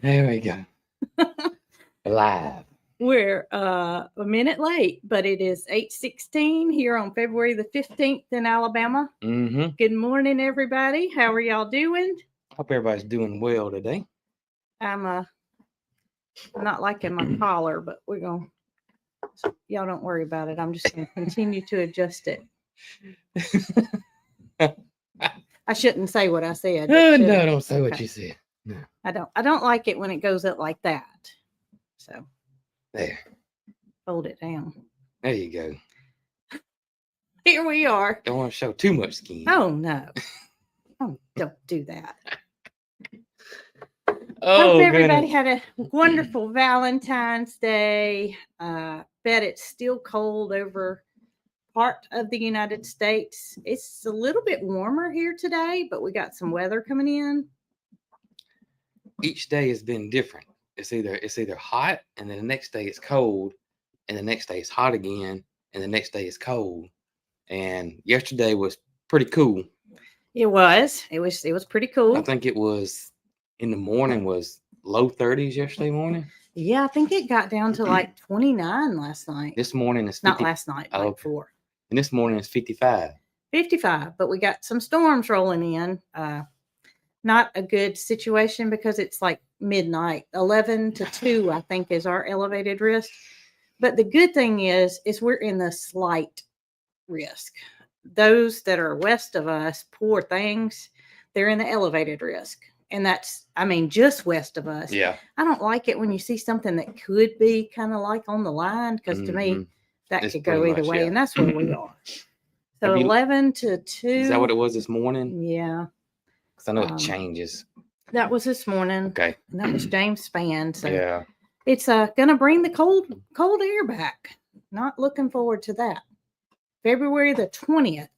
There we go. Live. We're a minute late, but it is 8:16 here on February the 15th in Alabama. Mm-hmm. Good morning, everybody. How are y'all doing? Hope everybody's doing well today. I'm not liking my collar, but we're going to, y'all don't worry about it. I'm just going to continue to adjust it. I shouldn't say what I said. No, don't say what you said. No. I don't like it when it goes up like that. So There. hold it down. There you go. Here we are. Don't want to show too much skin. Oh no. Oh, don't do that. Oh, hope everybody goodness. had a wonderful Valentine's Day. Bet it's still cold over part of the United States. It's a little bit warmer here today, but we got some weather coming in. Each day has been different. It's either hot, and then the next day it's cold, and the next day it's hot again, and the next day it's cold. And yesterday was pretty cool. It was pretty cool. I think it was in the morning was low 30s yesterday morning. Yeah, I think it got down to like 29 last night. This morning is 50. Not last night, like 4. And this morning is 55. 55, but we got some storms rolling in. Not a good situation because it's like midnight. 11 to 2, I think, is our elevated risk. But the good thing is we're in the slight risk. Those that are west of us, poor things, they're in the elevated risk. And that's, just west of us. Yeah. I don't like it when you see something that could be kind of like on the line, because to me, that could go either way. Yeah. And that's where we are. So 11 to 2. Is that what it was this morning? Yeah. Because I know it changes. That was this morning. Okay. And that was James Spann. So yeah. It's going to bring the cold air back. Not looking forward to that. February the 20th,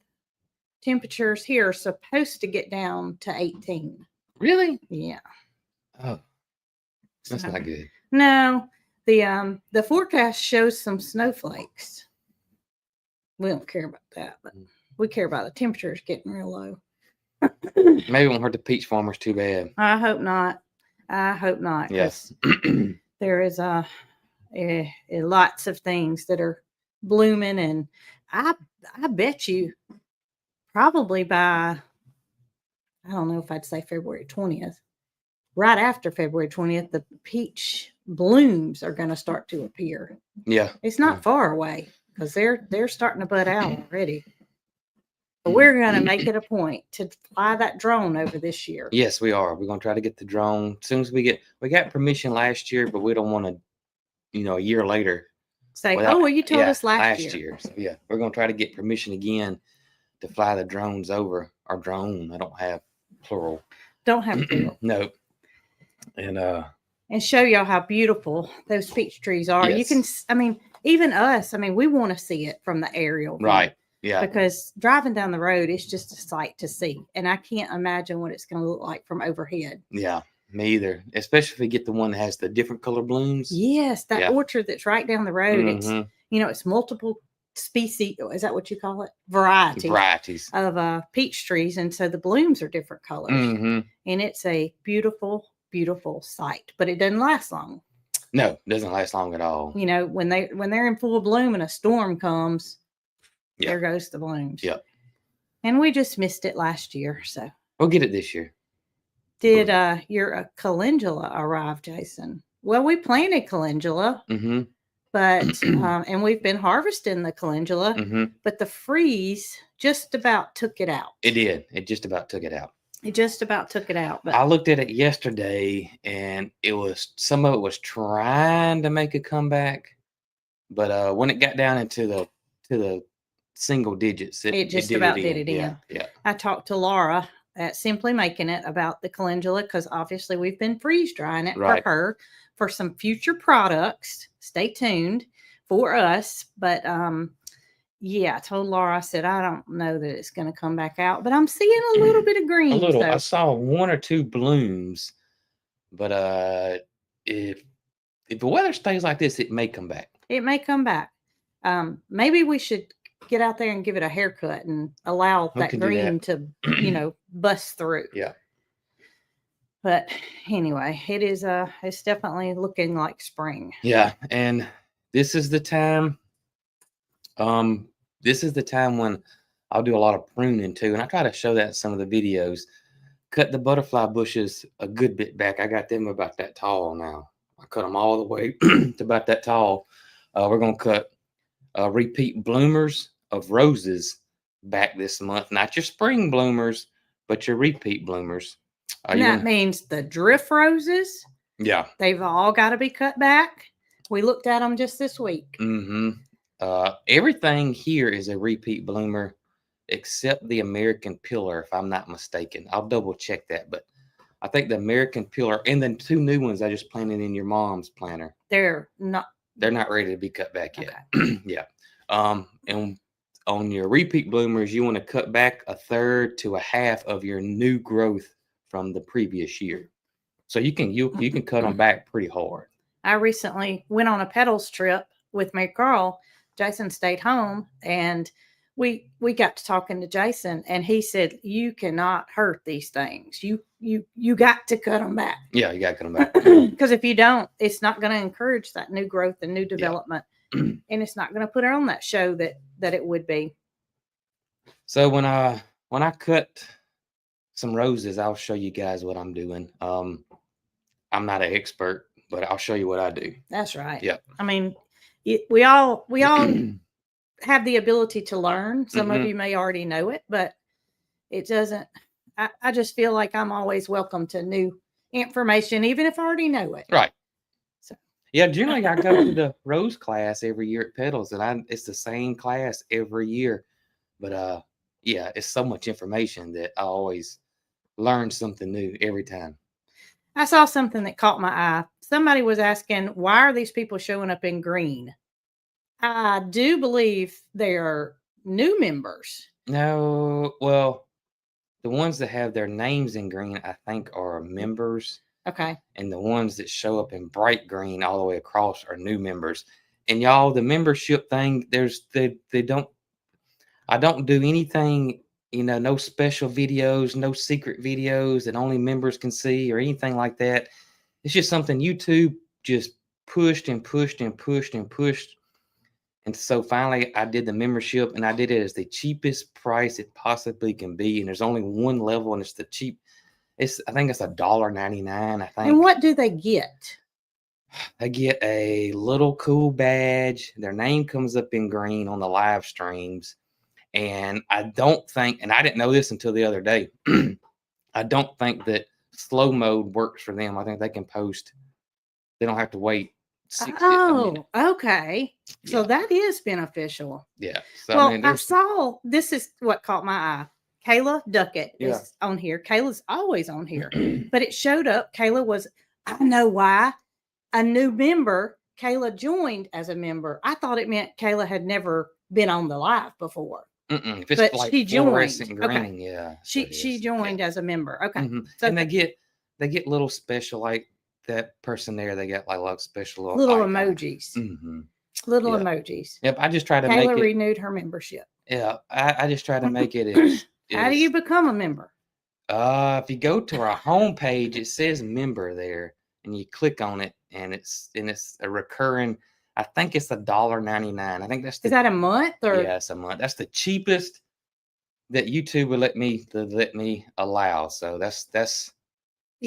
temperatures here are supposed to get down to 18. Really? Yeah. Oh, that's not good. No, the forecast shows some snowflakes. We don't care about that, but we care about the temperatures getting real low. Maybe it won't hurt the peach farmers too bad. I hope not. Yes. There is lots of things that are blooming, and I bet you probably by, I don't know if I'd say February 20th, right after February 20th, the peach blooms are going to start to appear. Yeah. It's not far away because they're starting to bud out already. But we're going to make it a point to fly that drone over this year. Yes, we are. We're going to try to get the drone as soon as we got permission last year, but we don't want to, a year later. Say, well, you told us last year. So, yeah, we're going to try to get permission again to fly the drones over. Our drone. I don't have plural. Don't have plural. No. And show y'all how beautiful those peach trees are. Yes. You can, even us, we want to see it from the aerial view. Right. Yeah. Because driving down the road, it's just a sight to see. And I can't imagine what it's going to look like from overhead. Yeah, me either. Especially if we get the one that has the different color blooms. Yes, that orchard that's right down the road. Mm-hmm. It's multiple species. Is that what you call it? Varieties of peach trees. And so the blooms are different colors. Mm-hmm. And it's a beautiful, beautiful sight. But it doesn't last long. No, it doesn't last long at all. When they're in full bloom and a storm comes, there goes the blooms. Yep. And we just missed it last year, so we'll get it this year. Did your calendula arrive, Jason? Well, we planted calendula, but and we've been harvesting the calendula, but the freeze just about took it out. It did. It just about took it out. But I looked at it yesterday, and some of it was trying to make a comeback, but when it got down into the single digits, it just about did it in. Yeah. I talked to Laura at Simply Making It about the calendula, because obviously we've been freeze drying it for her for some future products. Stay tuned for us. But I told Laura, I said, I don't know that it's going to come back out, but I'm seeing a little bit of green. A little. So. I saw 1 or 2 blooms, but if the weather stays like this, it may come back. Maybe we should get out there and give it a haircut and allow that green to, bust through. Yeah. But anyway, it's definitely looking like spring. Yeah, and this is the time. This is the time when I'll do a lot of pruning too, and I try to show that in some of the videos. Cut the butterfly bushes a good bit back. I got them about that tall now. I cut them all the way to about that tall. We're gonna cut repeat bloomers of roses back this month. Not your spring bloomers, but your repeat bloomers. And that means the drift roses. Yeah. They've all got to be cut back. We looked at them just this week. Mm-hmm. Everything here is a repeat bloomer except the American Pillar, if I'm not mistaken. I'll double check that, but I think the American Pillar and then 2 new ones I just planted in your mom's planter. They're not ready to be cut back yet. Okay. Yeah. And on your repeat bloomers, you want to cut back 1/3 to 1/2 of your new growth from the previous year. So you can cut them back pretty hard. I recently went on a pedals trip with my girl. Jason stayed home, and we got to talking to Jason, and he said, you cannot hurt these things. You got to cut them back. Yeah, you got to cut them back. Because if you don't, it's not going to encourage that new growth and new development. Yeah. And it's not going to put it on that show that it would be. So when I cut some roses, I'll show you guys what I'm doing. I'm not an expert, but I'll show you what I do. That's right. Yeah. I mean, we all have the ability to learn. Some of you may already know it, but it doesn't. I just feel like I'm always welcome to new information, even if I already know it. Right. So yeah, generally I go to the rose class every year at Pedals, and it's the same class every year. But yeah, it's so much information that I always learn something new every time. I saw something that caught my eye. Somebody was asking, why are these people showing up in green? I do believe they are new members. No, well, the ones that have their names in green, I think, are members. Okay. And the ones that show up in bright green all the way across are new members. And y'all, the membership thing, I don't do anything, no special videos, no secret videos that only members can see or anything like that. It's just something YouTube just pushed and pushed and pushed and pushed. And so finally I did the membership, and I did it as the cheapest price it possibly can be. And there's only one level, and it's the cheap. I think it's $1.99, I think. And what do they get? They get a little cool badge. Their name comes up in green on the live streams. And I don't think, and I didn't know this until the other day, I don't think that slow mode works for them. I think they can post. They don't have to wait 60 Oh, okay. Yeah. So that is beneficial. Yeah. So, well, I saw, this is what caught my eye. Kayla Duckett is on here. Kayla's always on here. But it showed up. Kayla was, I know why, a new member. Kayla joined as a member. I thought it meant Kayla had never been on the live before. If it's but like she joined. Green, okay. Yeah. She joined as a member. Okay. So and they get little special, like that person there. They get like special little emojis. Little emojis. Yep. I just try to Kayla make it. renewed her membership. Yeah. I just try to make it as. How do you become a member? If you go to our homepage, it says member there, and you click on it, and it's a recurring. I think it's $1.99. I think that's. Is that a month or? Yeah, it's a month. That's the cheapest that YouTube will let me allow. So that's. Yes.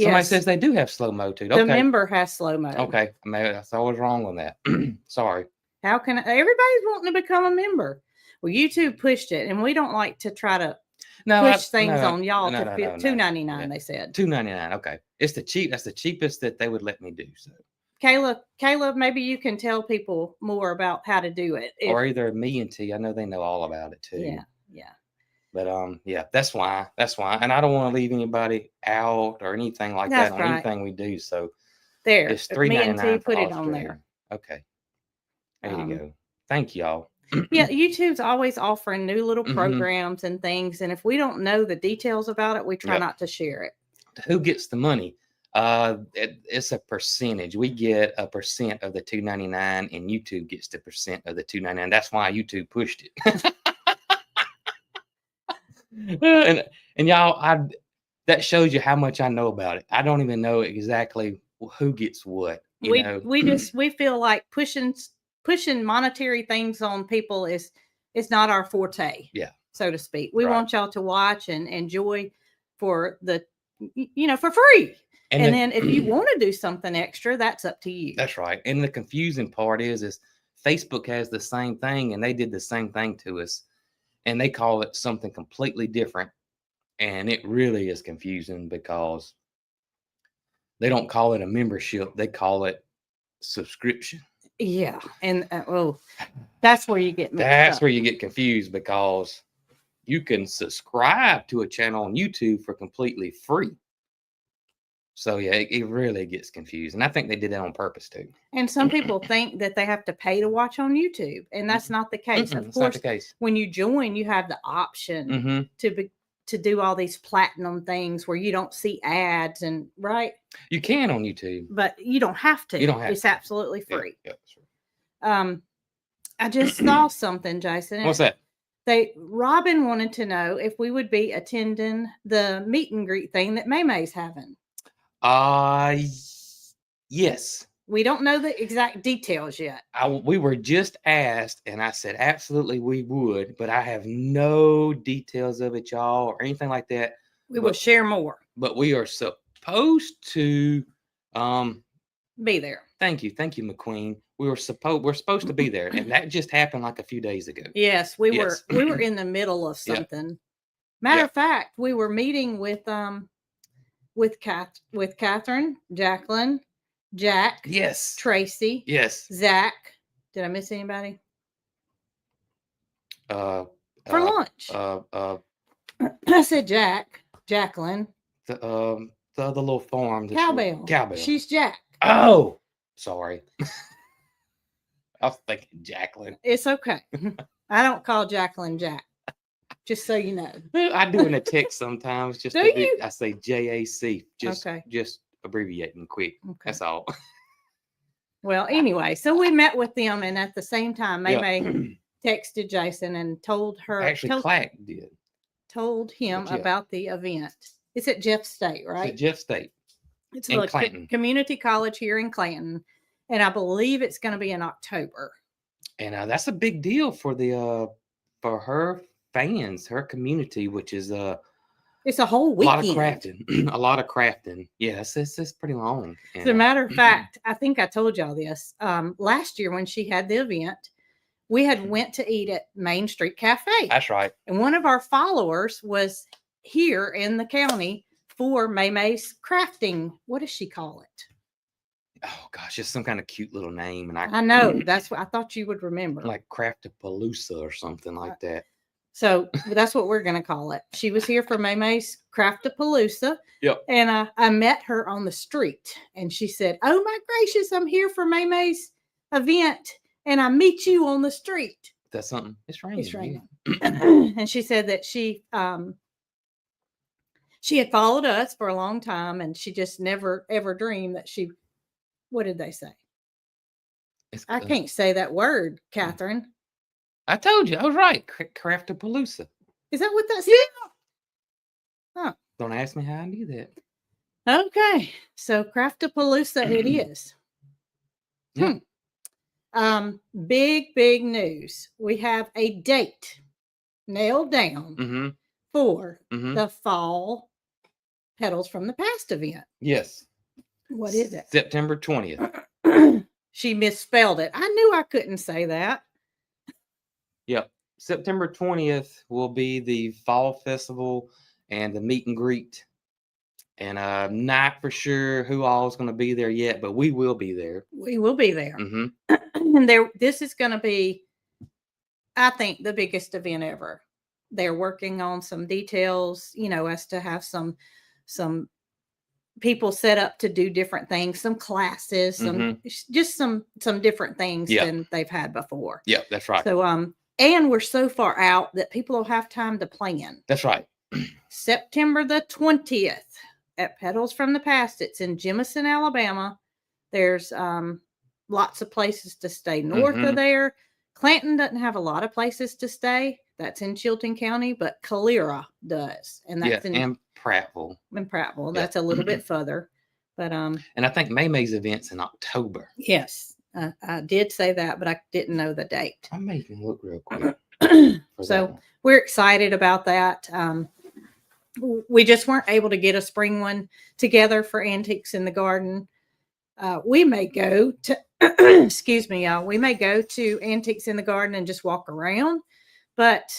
Somebody says they do have slow mo too. Okay. The member has slow mo. Okay, maybe I was wrong on that. Sorry. How can everybody's wanting to become a member? Well, YouTube pushed it, and we don't like to try to push things on y'all to $2.99. Yeah. They said $2.99. Okay, it's the cheap. That's the cheapest that they would let me do. So. Kayla, maybe you can tell people more about how to do it. Or either me and T. I know they know all about it too. Yeah. But yeah, that's why. And I don't want to leave anybody out or anything like that on anything we do. So there, it's $3.99. Put it on there. Okay. There you go. Thank y'all. Yeah, YouTube's always offering new little programs and things, and if we don't know the details about it, we try not to share it. Who gets the money? It's a percentage. We get a percent of the $2.99, and YouTube gets the percent of the $2.99. That's why YouTube pushed it. and y'all, that shows you how much I know about it. I don't even know exactly who gets what. You know, We feel like pushing monetary things on people is not our forte. Yeah. So to speak. We Right. want y'all to watch and enjoy for the for free. And then if you want to do something extra, that's up to you. That's right. And the confusing part is Facebook has the same thing, and they did the same thing to us, and they call it something completely different. And it really is confusing because they don't call it a membership; they call it subscription. Yeah, and that's where you get mixed That's up. where you get confused, because you can subscribe to a channel on YouTube for completely free. So yeah, it really gets confusing. I think they did that on purpose too. And some people think that they have to pay to watch on YouTube, and that's not the case. Of That's not the course, case. when you join, you have the option to do all these platinum things where you don't see ads, and right. You can on YouTube, but you don't have to. You don't have It's to. absolutely free. Yeah, sure. I just saw something, Jason. What's that? Robin wanted to know if we would be attending the meet and greet thing that May's having. Yes. We don't know the exact details yet. We were just asked, and I said absolutely we would, but I have no details of it, y'all, or anything like that. We will share more. But we are supposed to be there. Thank you, McQueen. We're supposed to be there, and that just happened like a few days ago. Yes, we were in the middle of something. Yeah. Matter of fact, we were meeting with Catherine, Jacqueline, Jack, yes, Tracy, yes, Zach. Did I miss anybody? For lunch. I said Jack, Jacqueline. The little farm. Cowbell. She's Jack. Oh, sorry. I was thinking Jacqueline. It's okay. I don't call Jacqueline Jack. Just so you know. I do in a text sometimes. Just I say JAC. Just abbreviating quick. Okay. That's all. Well, anyway, so we met with them, and at the same time, May texted Jason and told her. Actually, Clack did. Told him about the event. It's at Jeff State, right? It's at Jeff State. It's in Clanton. Community college here in Clanton, and I believe it's going to be in October. And that's a big deal for her fans, her community, which is it's a whole weekend. A lot of crafting. Yes, it's pretty long. And, as a matter of fact, I think I told y'all this last year when she had the event. We had went to eat at Main Street Cafe. That's right. And one of our followers was here in the county for May's crafting. What does she call it? Oh gosh, it's some kind of cute little name, and I know that's what I thought you would remember, like Craftapalooza or something like that. So that's what we're gonna call it. She was here for May's Craftapalooza. Yep. And I met her on the street, and she said, "Oh my gracious, I'm here for May's event, and I meet you on the street." That's something. It's raining. It's raining. And she said that she had followed us for a long time, and she just never ever dreamed that she. What did they say? I can't say that word, Catherine. I told you. I was right. Craftapalooza. Is that what that's? Yeah. Huh. Don't ask me how I knew that. Okay. So Craftapalooza it is. Yeah. Big news. We have a date nailed down for the fall Petals from the Past event. Yes. What is it? September 20th. She misspelled it. I knew I couldn't say that. Yep. September 20th will be the fall festival and the meet and greet. And I'm not for sure who all is going to be there yet, but we will be there. We will be there. And this is going to be, I think, the biggest event ever. They're working on some details, as to have some people set up to do different things, some classes, just some different things than they've had before. Yeah, that's right. So, and we're so far out that people don't have time to plan. That's right. September the 20th at Petals from the Past. It's in Jemison, Alabama. There's lots of places to stay north of there. Clanton doesn't have a lot of places to stay. That's in Chilton County, but Calera does, and Yeah, that's and Prattville. in Prattville. Yeah. That's a little bit further, but And I think May May's event's in October. yes, I did say that, but I didn't know the date. I'm making look real quick. For So that one. we're excited about that. We just weren't able to get a spring one together for Antiques in the Garden. We may go to, excuse me, y'all. We may go to Antiques in the Garden and just walk around, but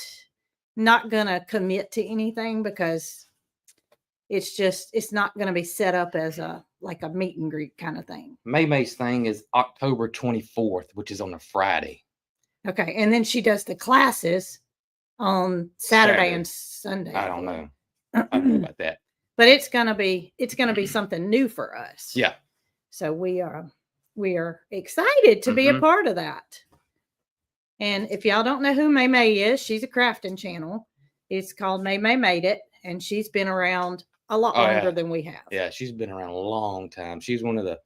not gonna commit to anything because it's not gonna be set up as like a meet and greet kind of thing. May May's thing is October 24th, which is on a Friday. Okay, and then she does the classes on Saturday and Sunday. I don't know. I don't know about that. But it's gonna be something new for us. Yeah. So we are excited to be a part of that. And if y'all don't know who May May is, she's a crafting channel. It's called May May Made It, and she's been around a lot longer than we have. Yeah, she's been around a long time. She's one of the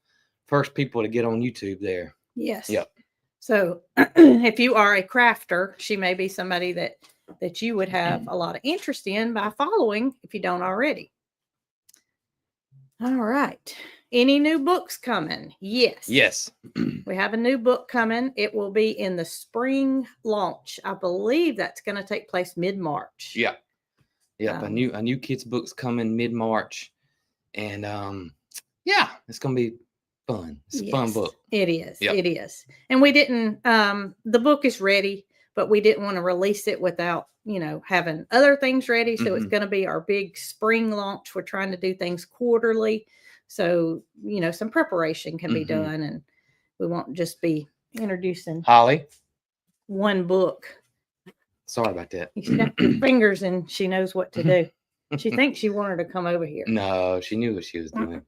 first people to get on YouTube there. Yes. Yep. So if you are a crafter, she may be somebody that you would have a lot of interest in by following if you don't already. All right. Any new books coming? Yes. Yes. We have a new book coming. It will be in the spring launch. I believe that's going to take place mid-March. Yeah. Yep. A new kids book's coming mid-March. And yeah, it's gonna be fun. It's a fun book. It is. Yep. It is. And we didn't the book is ready, but we didn't want to release it without, having other things ready. So it's going to be our big spring launch. We're trying to do things quarterly. So, some preparation can be done, and we won't just be introducing Holly. one book. Sorry about that. You snap your fingers and she knows what to do. She thinks you want her to come over here. No, she knew what she was doing.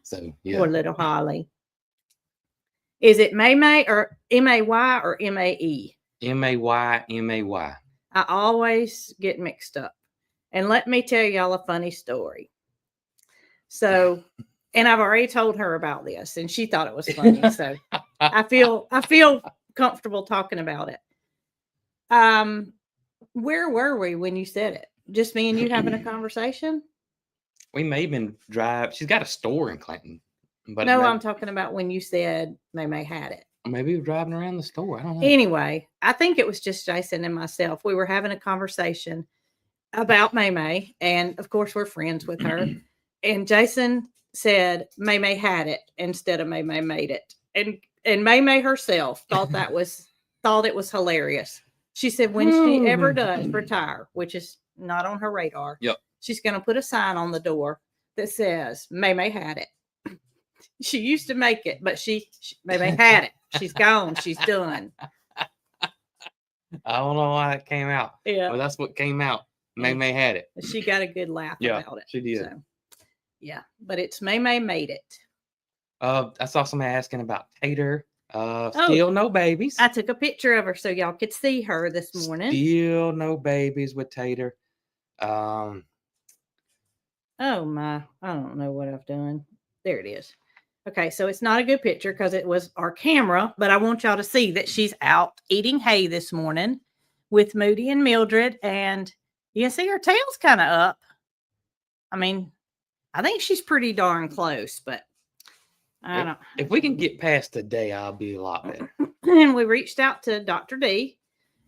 So yeah. Poor little Holly. Is it May May or M-A-Y or M-A-E? M-A-Y. I always get mixed up. And let me tell y'all a funny story. So, and I've already told her about this, and she thought it was funny. So I feel comfortable talking about it. Where were we when you said it? Just me and you having a conversation? We may even drive. She's got a store in Clinton. But no, I'm talking about when you said May May had it. Maybe we're driving around the store. I don't know. Anyway, I think it was just Jason and myself. We were having a conversation about May May, and of course we're friends with her. And Jason said May May had it instead of May May made it. And May May herself thought it was hilarious. She said when she ever does retire, which is not on her radar, she's going to put a sign on the door that says May May had it. She used to make it, but May May had it. She's gone. She's done. I don't know why it came out. Yeah. Well, that's what came out. May May had it. She got a good laugh about it. She did. So, yeah, but it's May May made it. I saw somebody asking about Tater. Still no babies. I took a picture of her so y'all could see her this morning. Still no babies with Tater. Oh my, I don't know what I've done. There it is. Okay, so it's not a good picture because it was our camera, but I want y'all to see that she's out eating hay this morning with Moody and Mildred, and you can see her tail's kind of up. I mean, I think she's pretty darn close, but I don't. If we can get past today, I'll be a lot better. And we reached out to Dr. D,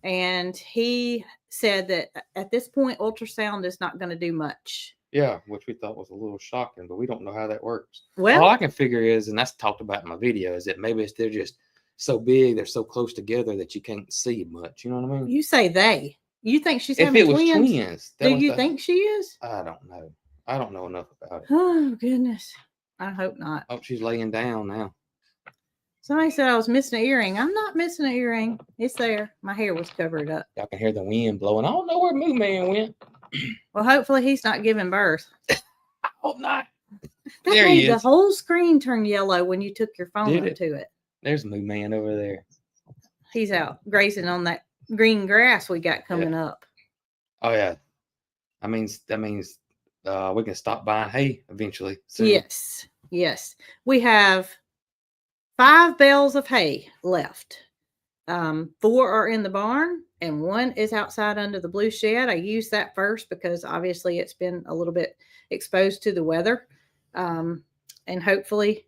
and he said that at this point, ultrasound is not going to do much. Yeah, which we thought was a little shocking, but we don't know how that works. Well, all I can figure is, and that's talked about in my video, is that maybe they're just so big, they're so close together that you can't see much. You know what I mean? You say they. You think she's if having it was twins? Do you think she is? I don't know. I don't know enough about it. Oh, goodness. I hope not. Oh, she's laying down now. Somebody said I was missing an earring. I'm not missing an earring. It's there. My hair was covered up. Y'all can hear the wind blowing. I don't know where Moo Man went. Well, hopefully he's not giving birth. I hope not. That There made he is. the whole screen turn yellow when you took your phone to it. There's Moo Man over there. He's out grazing on that green grass we got coming up. Oh yeah. That means we can stop buying hay eventually. Soon. Yes. We have 5 bales of hay left. 4 are in the barn and 1 is outside under the blue shed. I used that first because obviously it's been a little bit exposed to the weather. And hopefully,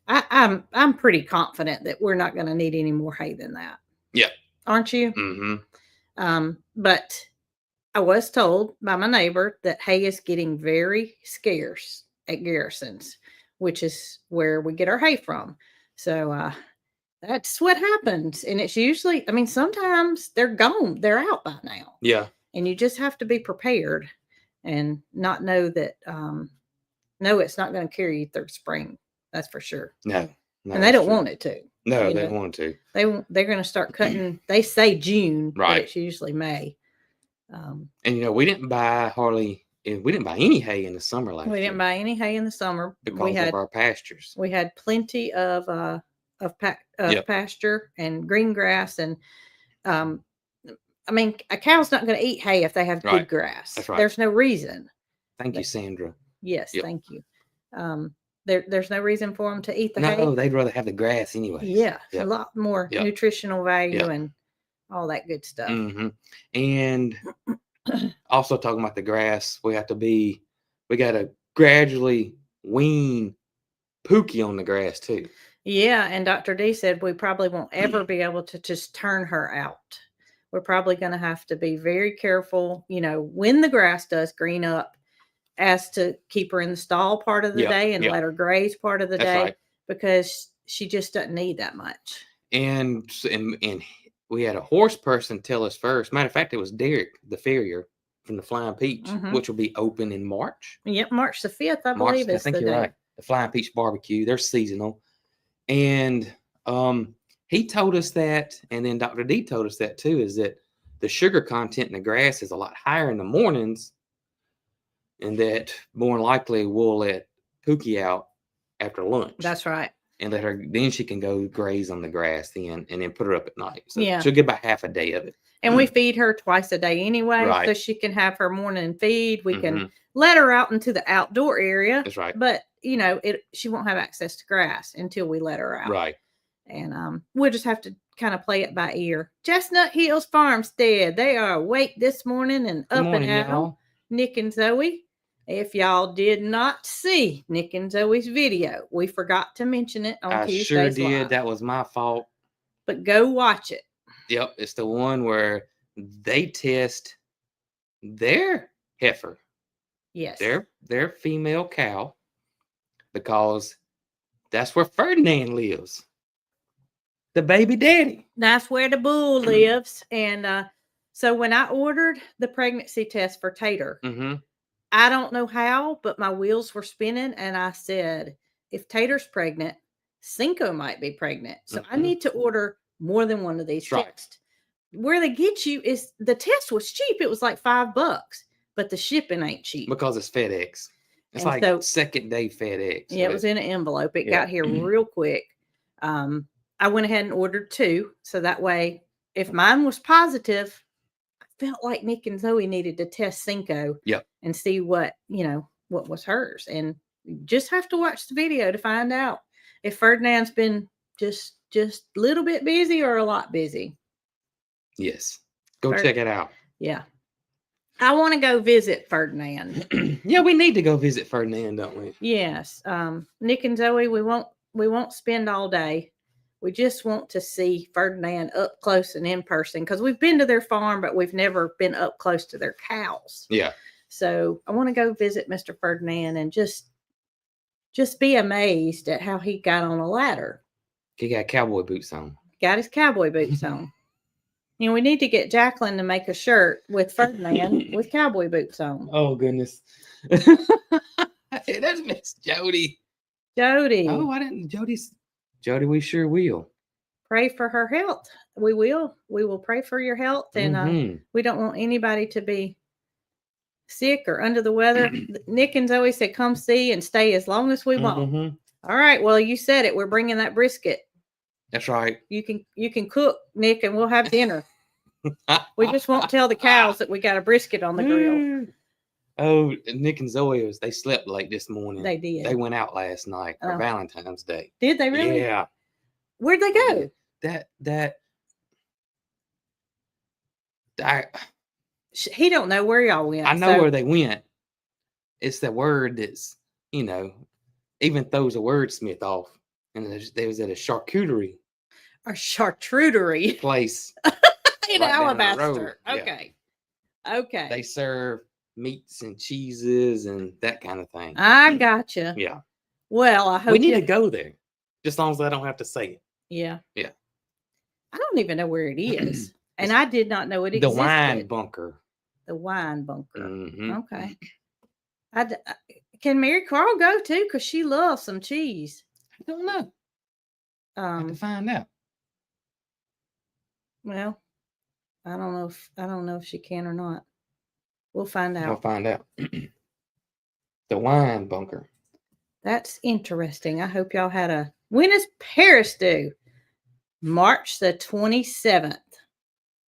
I'm pretty confident that we're not going to need any more hay than that. Yeah. Aren't you? Mm-hmm. But I was told by my neighbor that hay is getting very scarce at Garrison's, which is where we get our hay from. So that's what happens. And it's usually, sometimes they're gone. They're out by now. Yeah. And you just have to be prepared and not know that, no, it's not going to carry you through spring. That's for sure. No. And they don't want it to. No, they don't want to. They're going to start cutting. They say June, right? But it's usually May. And we didn't buy any hay in the summer last year. We didn't buy any hay in the summer because of our pastures. We had plenty of pasture and green grass, and a cow's not going to eat hay if they have good grass. That's right. There's no reason. Thank you, Sandra. Yes, yep. Thank you. There's no reason for them to eat the hay. No, they'd rather have the grass anyway. Yeah, yep. A lot more nutritional value and all that good stuff. Mm-hmm. And also talking about the grass, we got to gradually wean Pookie on the grass too. Yeah, and Dr. D said we probably won't ever be able to just turn her out. We're probably going to have to be very careful, when the grass does green up, as to keep her in the stall part of the day and let her graze part of the day, right. Because she just doesn't need that much. And we had a horse person tell us first. Matter of fact, it was Derek, the farrier from the Flying Peach, which will be open in March. Yep, March the 5th, I believe. I think you're right. The Flying Peach barbecue. They're seasonal. And he told us that, and then Dr. D told us that too, is that the sugar content in the grass is a lot higher in the mornings, and that more than likely we'll let Pookie out after lunch. That's right. And let her, then she can go graze on the grass then, and then put her up at night. So yeah. She'll get about half a day of it. And we feed her twice a day anyway, right. So she can have her morning feed. We can let her out into the outdoor area. That's right. But, she won't have access to grass until we let her out. Right. And we'll just have to kind of play it by ear. Chestnut Hills Farmstead, they are awake this morning and up and out. Nick and Zoe. If y'all did not see Nick and Zoe's video, we forgot to mention it on Tuesday's Sure did. Live. That was my fault. But go watch it. Yep. It's the one where they test their heifer. Yes. Their female cow, because that's where Ferdinand lives. The baby daddy. That's where the bull lives. And so when I ordered the pregnancy test for Tater, I don't know how, but my wheels were spinning. And I said, if Tater's pregnant, Cinco might be pregnant. So I need to order more than one of these tests. Where they get you is the test was cheap. It was like $5, but the shipping ain't cheap. Because it's FedEx. It's and like second day FedEx. Yeah, it was in an envelope. It got here real quick. I went ahead and ordered 2. So that way, if mine was positive, I felt like Nick and Zoe needed to test Cinco and see what was hers. And you just have to watch the video to find out if Ferdinand's been just a little bit busy or a lot busy. Yes. Go check it out. Yeah. I want to go visit Ferdinand. Yeah, we need to go visit Ferdinand, don't we? Yes. Nick and Zoe, we won't spend all day. We just want to see Ferdinand up close and in person, because we've been to their farm, but we've never been up close to their cows. Yeah. So I want to go visit Mr. Ferdinand and just be amazed at how he got on a ladder. He got cowboy boots on. Got his cowboy boots on. We need to get Jacqueline to make a shirt with Ferdinand with cowboy boots on. Oh, goodness. Hey, that's Miss Jody. Jody. Oh, I didn't. Jody, we sure will. Pray for her health. We will. We will pray for your health. And we don't want anybody to be sick or under the weather. Nick and Zoe said, come see and stay as long as we want. All right. Well, you said it. We're bringing that brisket. That's right. You can cook, Nick, and we'll have dinner. We just won't tell the cows that we got a brisket on the grill. Oh, Nick and Zoe, they slept late this morning. They did. They went out last night for Valentine's Day. Did they really? Yeah. Where'd they go? that I He don't know where y'all went. I know so where they went. It's the word that's, even throws a wordsmith off. And they was at a charcuterie or charcuterie place in right down the road. Alabaster. Yeah. Okay. Okay. They serve meats and cheeses and that kind of thing. I gotcha. Yeah. Well, I hope We need to go there. Just as long as I don't have to say it. Yeah. Yeah. I don't even know where it is. And I did not know it The existed. wine bunker. The wine bunker. Mhm. Okay. Can Mary Carl go too? Because she loves some cheese. I don't know. I have to find out. Well, I don't know if she can or not. We'll find out. We'll find out. The wine bunker. That's interesting. I hope y'all had a. When is Paris due? March the 27th.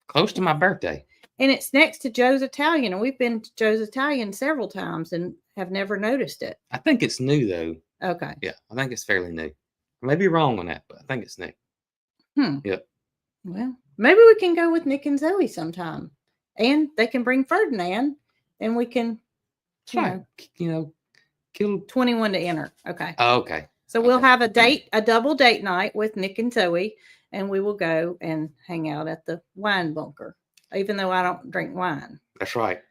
Close to my birthday. And it's next to Joe's Italian. And we've been to Joe's Italian several times and have never noticed it. I think it's new though. Okay. Yeah, I think it's fairly new. I may be wrong on that, but I think it's new. Yep. Well, maybe we can go with Nick and Zoe sometime. And they can bring Ferdinand and we can, kill 21 to enter. Okay. Oh, okay. So we'll have a double date night with Nick and Zoe, and we will go and hang out at the wine bunker, even though I don't drink wine. That's right.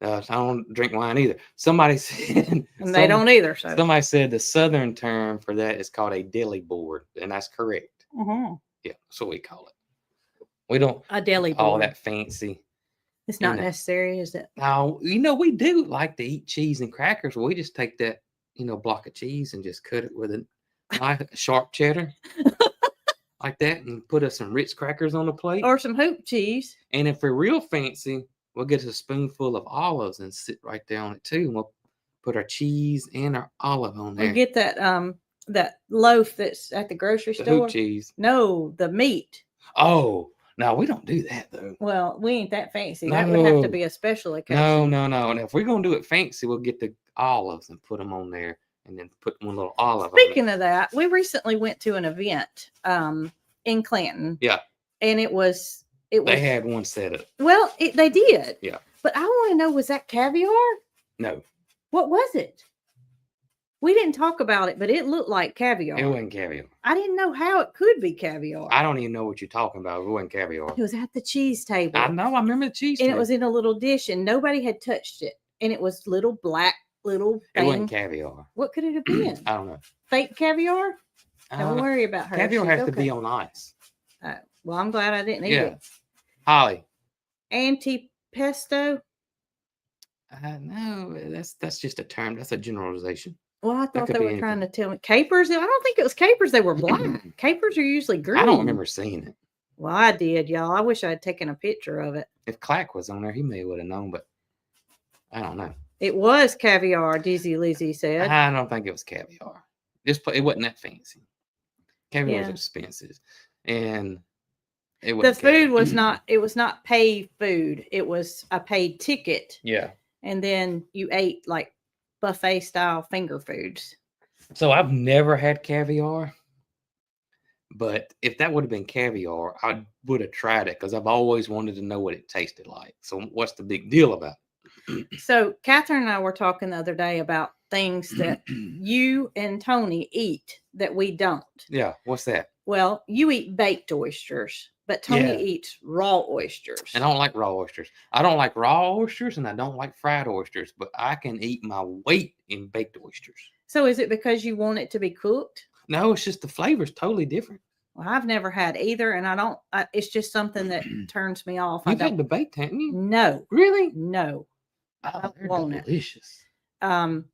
I don't drink wine either. Somebody said, and they don't either. So somebody said the southern term for that is called a deli board, and that's correct. Uh-huh. Yeah, that's what we call it. We don't a deli board. All that fancy. It's not necessary, is it? Now, we do like to eat cheese and crackers. We just take that, block of cheese and just cut it with a nice sharp cheddar like that and put us some Ritz crackers on the plate. Or some hoop cheese. And if we're real fancy, we'll get a spoonful of olives and sit right there on it too. And we'll put our cheese and our olive on there. We get that loaf that's at the grocery the store. Hoop cheese. No, the meat. Oh, no, we don't do that though. Well, we ain't that fancy. That would have to be a special occasion. No. And if we're gonna do it fancy, we'll get the olives and put them on there, and then put one little olive. Speaking of that, we recently went to an event in Clanton. Yeah. And it was. They had one set up. Well, they did. Yeah. But I want to know, was that caviar? No. What was it? We didn't talk about it, but it looked like caviar. It wasn't caviar. I didn't know how it could be caviar. I don't even know what you're talking about. It wasn't caviar. It was at the cheese table. I know. I remember the cheese and table. It was in a little dish, and nobody had touched it. And it was little black, little thing. It wasn't caviar. What could it have been? I don't know. Fake caviar? Don't worry about her. Caviar has to be on ice. Well, I'm glad I didn't eat it. Holly. Antipesto? No, that's just a term. That's a generalization. Well, I thought they were trying to tell me. Capers? I don't think it was capers. They were black. Capers are usually green. I don't remember seeing it. Well, I did, y'all. I wish I had taken a picture of it. If Clack was on there, he may would have known, but I don't know. It was caviar, Dizzy Lizzie said. I don't think it was caviar. It wasn't that fancy. Caviar was expensive. And the food was not, it was not paid food. It was a paid ticket. Yeah. And then you ate like buffet style finger foods. So I've never had caviar, but if that would have been caviar, I would have tried it because I've always wanted to know what it tasted like. So what's the big deal about it? So Catherine and I were talking the other day about things that you and Tony eat that we don't. Yeah. What's that? Well, you eat baked oysters, but Tony eats raw oysters. I don't like raw oysters. I don't like raw oysters and I don't like fried oysters, but I can eat my weight in baked oysters. So is it because you want it to be cooked? No, it's just the flavor's totally different. Well, I've never had either, and I don't. It's just something that turns me off. You've had the baked, haven't you? No. Really? No. Oh, they're delicious. And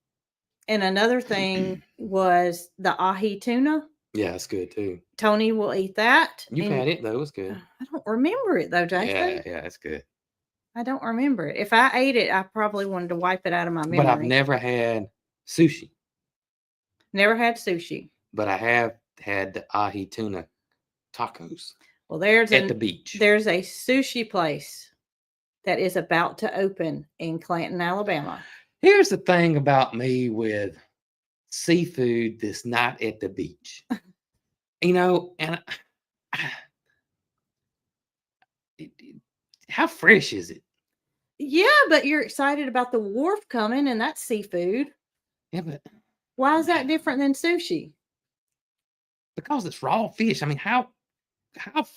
another thing was the ahi tuna. Yeah, it's good too. Tony will eat that. You've had it though. It's good. I don't remember it though, Jason. Yeah, it's good. I don't remember it. If I ate it, I probably wanted to wipe it out of my memory. But I've never had sushi. Never had sushi. But I have had the ahi tuna tacos. Well, there's at the beach. There's a sushi place that is about to open in Clanton, Alabama. Here's the thing about me with seafood that's not at the beach. And I how fresh is it? Yeah, but you're excited about the wharf coming, and that's seafood. Yeah, but Why is that different than sushi? because it's raw fish. I mean, how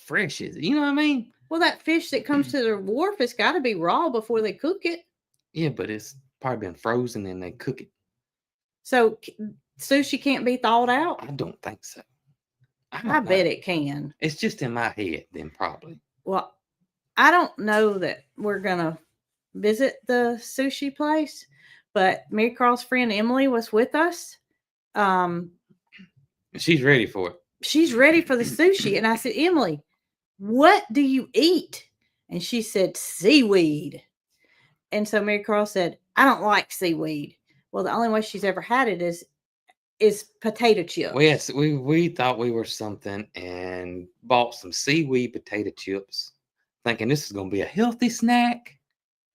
fresh is it? You know what I mean? Well, that fish that comes to the wharf has got to be raw before they cook it. Yeah, but it's probably been frozen and they cook it. So sushi can't be thawed out. I don't think so. I don't bet know. it can. It's just in my head, then probably. Well, I don't know that we're gonna visit the sushi place, but Mary Carl's friend Emily was with us. She's ready for it. She's ready for the sushi, and I said, Emily, what do you eat? And she said, seaweed. And so Mary Carl said, I don't like seaweed. Well, the only way she's ever had it is potato chips. Well, yes, we thought we were something and bought some seaweed potato chips, thinking this is going to be a healthy snack.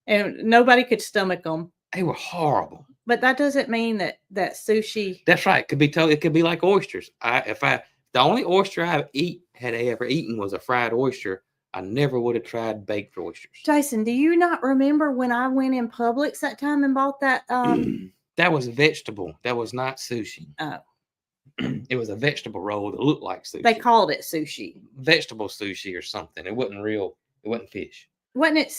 And nobody could stomach them. They were horrible. But that doesn't mean that sushi. That's right. It could be like oysters. The only oyster had ever eaten was a fried oyster, I never would have tried baked oysters. Jason, do you not remember when I went in Publix that time and bought that? That was vegetable. That was not sushi. Oh. It was a vegetable roll that looked like sushi. They called it sushi. Vegetable sushi or something. It wasn't real. It wasn't fish. Wasn't it?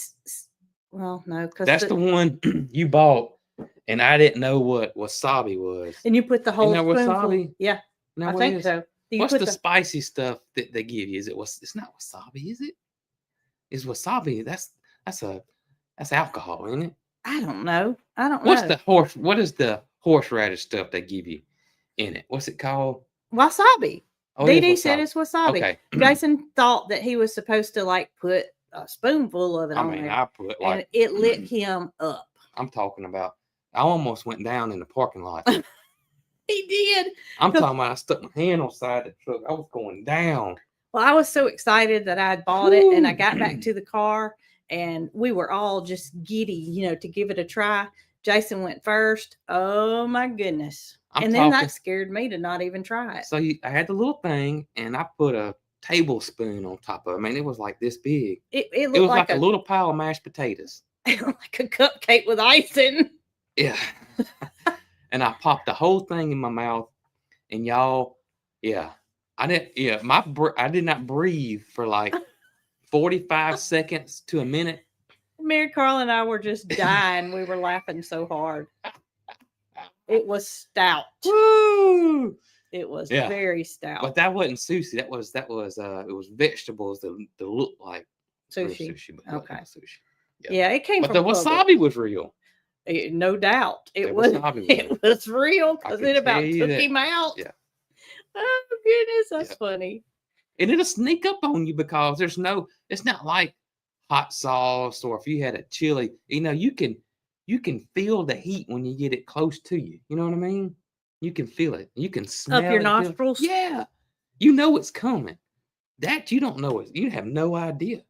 Well, no, because that's the one you bought, and I didn't know what wasabi was. And you put the whole spoonful. Wasabi? Yeah, I think so. What's the spicy stuff that they give you? It's not wasabi, is it? Is wasabi? That's alcohol, isn't it? I don't know. What is the horseradish stuff they give you in it? What's it called? Wasabi. Oh, DD said it's wasabi. Okay. Jason thought that he was supposed to like put a spoonful of it on there. I put and it lit him up. I'm talking about. I almost went down in the parking lot. He did. I'm talking about I stuck my hand on the side of the truck. I was going down. Well, I was so excited that I had bought it, and I got back to the car, and we were all just giddy, to give it a try. Jason went first. Oh my goodness. Then that scared me to not even try it. So I had the little thing, and I put a tablespoon on top of it. I mean, it was like this big. It was like a little pile of mashed potatoes. Like a cupcake with icing. Yeah. And I popped the whole thing in my mouth, and y'all, yeah. I did not breathe for like 45 seconds to a minute. Mary Carl and I were just dying. We were laughing so hard. It was stout. Woo! It was very stout. But that wasn't sushi. That was it was vegetables that looked like sushi. But okay. Sushi. Yeah, it came from the wasabi was real. No doubt. It was real because it about took him out. Yeah. Oh goodness, that's funny. And it'll sneak up on you because it's not like hot sauce, or if you had a chili, you can feel the heat when you get it close to you. You know what I mean? You can feel it. You can smell up your nostrils. Yeah. You know it's coming. That you don't know it. You have no idea.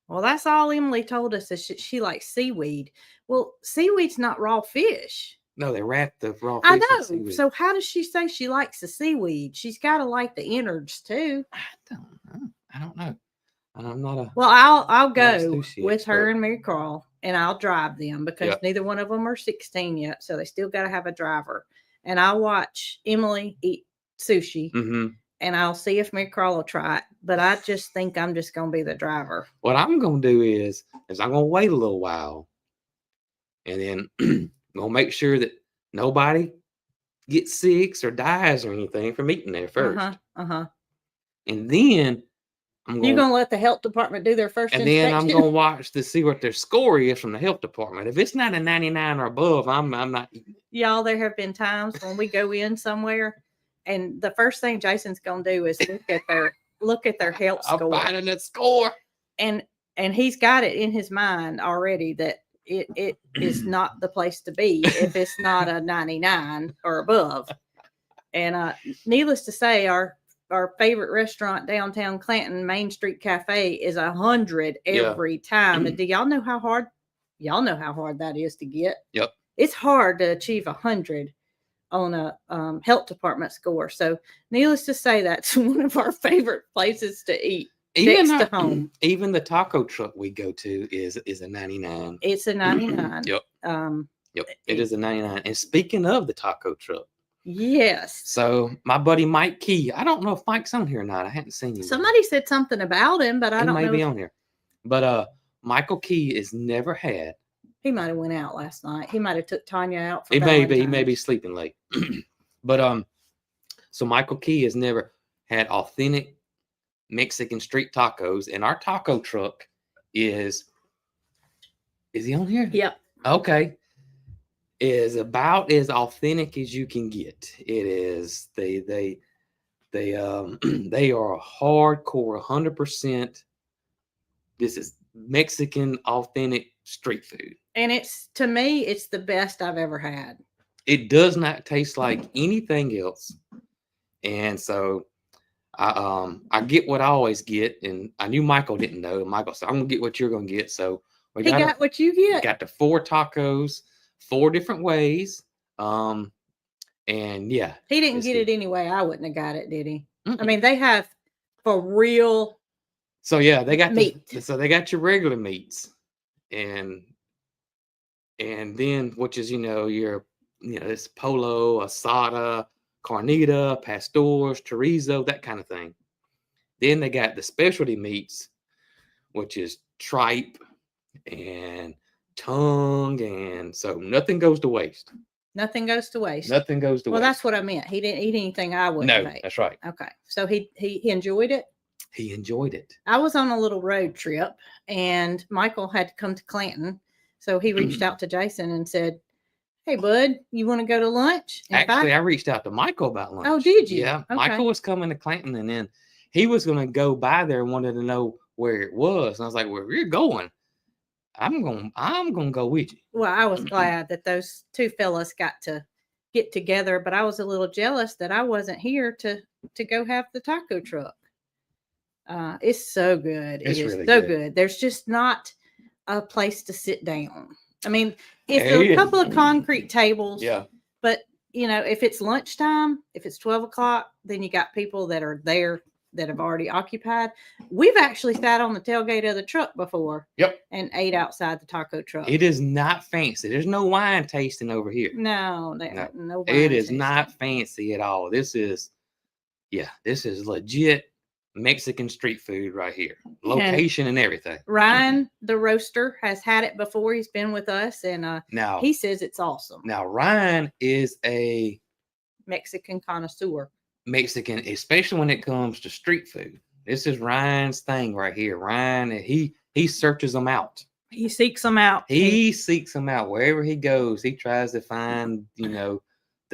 Well, that's all Emily told us is she likes seaweed. Well, seaweed's not raw fish. No, they wrap the raw fish. I know. So how does she say she likes the seaweed? She's got to like the innards too. I don't know. And I'm not a. Well, I'll go with her and Mary Carl, and I'll drive them because neither one of them are 16 yet, so they still got to have a driver. And I'll watch Emily eat sushi, and I'll see if Mary Carl will try it. But I just think I'm just going to be the driver. What I'm going to do is I'm going to wait a little while, and then I'm going to make sure that nobody gets sick or dies or anything from eating there first. And then you're going to let the health department do their first inspection? And then I'm going to watch to see what their score is from the health department. If it's not a 99 or above, I'm not eating it. Y'all, there have been times when we go in somewhere, and the first thing Jason's going to do is look at their health score. I'm finding that score. And he's got it in his mind already that it is not the place to be if it's not a 99 or above. And needless to say, our favorite restaurant downtown Clanton, Main Street Cafe, is 100 every time. And do y'all know how hard? Y'all know how hard that is to get. Yep. It's hard to achieve 100, on a health department score. So needless to say, that's one of our favorite places to eat. Next to home. Even the taco truck we go to is a 99. It's a 99. Yep. Um, Yep. It is a 99. And speaking of the taco truck, yes. so my buddy Mike Key, I don't know if Mike's on here or not. I hadn't seen him. Somebody said something about him, but I don't know. He may be on here. But Michael Key has never had. He might have went out last night. He might have took Tanya out for He may be sleeping late. But so Michael Key has never had authentic Mexican street tacos, and our taco truck is he on here? Yep. Okay. Is about as authentic as you can get. It is they they are hardcore 100%. This is Mexican authentic street food. And to me, it's the best I've ever had. It does not taste like anything else. And so I get what I always get. And I knew Michael didn't know. Michael said, I'm going to get what you're going to get. So we got what you get. Got the 4 tacos, 4 different ways. And yeah. He didn't get it anyway. I wouldn't have got it, did he? I mean, they have for real. So yeah, they got meat. So they got your regular meats. And then, which is, it's polo, asada, carnita, pastors, chorizo, that kind of thing. Then they got the specialty meats, which is tripe and tongue. And so nothing goes to waste. Nothing goes to waste. Nothing goes to waste. Well, that's what I meant. He didn't eat anything I wouldn't have ate. That's right. Okay. So he enjoyed it? He enjoyed it. I was on a little road trip, and Michael had to come to Clanton. So he reached out to Jason and said, hey, bud, you want to go to lunch? Actually, I reached out to Michael about lunch. Oh, did you? Yeah. Okay. Michael was coming to Clanton, and then he was going to go by there and wanted to know where it was. And I was like, well, if you're going, I'm going to go with you. Well, I was glad that those 2 fellas got to get together, but I was a little jealous that I wasn't here to go have the taco truck. It's so good. It is really so good. There's just not a place to sit down. I mean, it's a couple of concrete tables. Yeah. But, if it's lunchtime, if it's 12 o'clock, then you got people that are there that have already occupied. We've actually sat on the tailgate of the truck before. Yep. And ate outside the taco truck. It is not fancy. There's no wine tasting over here. No wine it is tasting. not fancy at all. This is legit Mexican street food right here. Location and everything. Ryan, the roaster, has had it before. He's been with us, and now he says it's awesome. Now Ryan is a Mexican connoisseur. Mexican, especially when it comes to street food. This is Ryan's thing right here. Ryan, he searches them out. He seeks them out. He seeks them out wherever he goes. He tries to find, the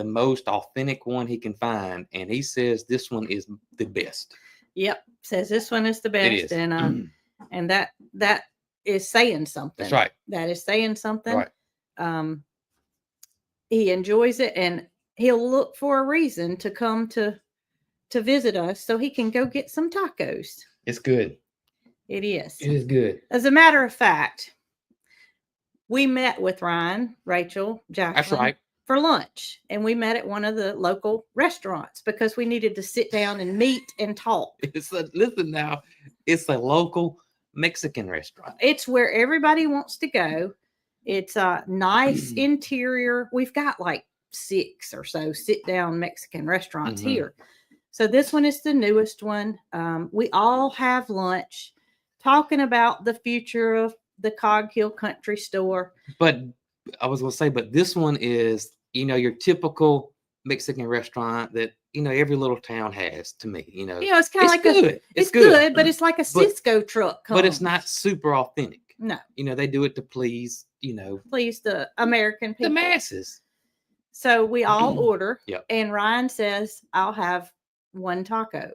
most authentic one he can find, and he says this one is the best. Yep, says this one is the best. It is. And that is saying something. That's right. That is saying something. Right. He enjoys it, and he'll look for a reason to come to visit us so he can go get some tacos. It's good. It is. It is good. As a matter of fact, we met with Ryan, Rachel, Jacqueline. That's right. For lunch, and we met at one of the local restaurants because we needed to sit down and meet and talk. Listen now, it's a local Mexican restaurant. It's where everybody wants to go. It's a nice interior. We've got like 6 or so sit-down Mexican restaurants here. So this one is the newest one. We all have lunch talking about the future of the Cog Hill Country Store. But I was going to say, but this one is, your typical Mexican restaurant that, every little town has, to me, it's kind of like good. It's good, but it's like a Cisco truck. But it's not super authentic. No. They do it to please, please the American people. The masses. So we all order. Yep. And Ryan says, I'll have 1 taco.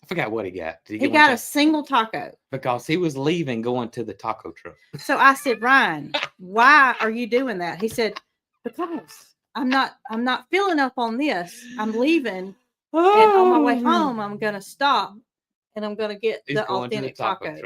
I forgot what he got. He got a single taco. Because he was leaving, going to the taco truck. So I said, Ryan, why are you doing that? He said, because I'm not filling up on this. I'm leaving. And on my way home, I'm going to stop and I'm going to get the authentic tacos.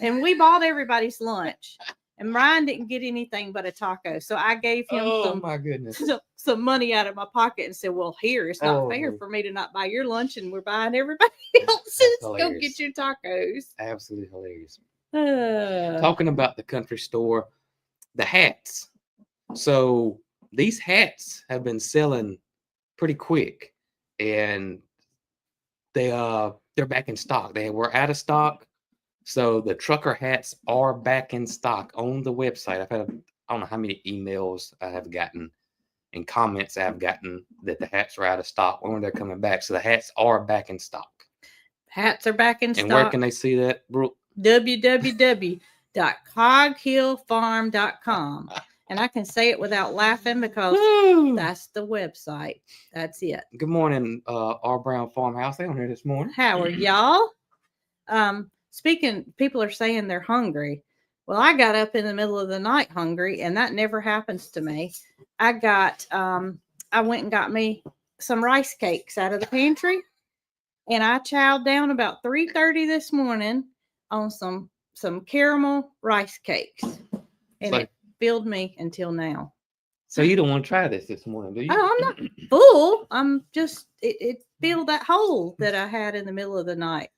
And we bought everybody's lunch. And Ryan didn't get anything but a taco. So I gave him Oh my goodness. some money out of my pocket and said, well, here, it's not fair Oh. for me to not buy your lunch and we're buying everybody else's. Go hilarious. get your tacos. Absolutely hilarious. Uh, Talking about the country store, the hats. So these hats have been selling pretty quick, and they're back in stock. They were out of stock, so the trucker hats are back in stock on the website. I've had I don't know how many emails I have gotten and comments I've gotten that the hats are out of stock when they're coming back. So the hats are back in stock. hats are back in And stock. where can they see that, Brooke? www.coghillfarm.com. And I can say it without laughing because Woo! that's the website. That's it. Good morning, R. Brown Farmhouse. They on here this morning. How are y'all? Speaking, people are saying they're hungry. Well, I got up in the middle of the night hungry, and that never happens to me. I went and got me some rice cakes out of the pantry, and I chowed down about 3:30 this morning on some caramel rice cakes, and So- it filled me until now. So you don't want to try this morning, do you? Oh, I'm not full. I'm just it filled that hole that I had in the middle of the night.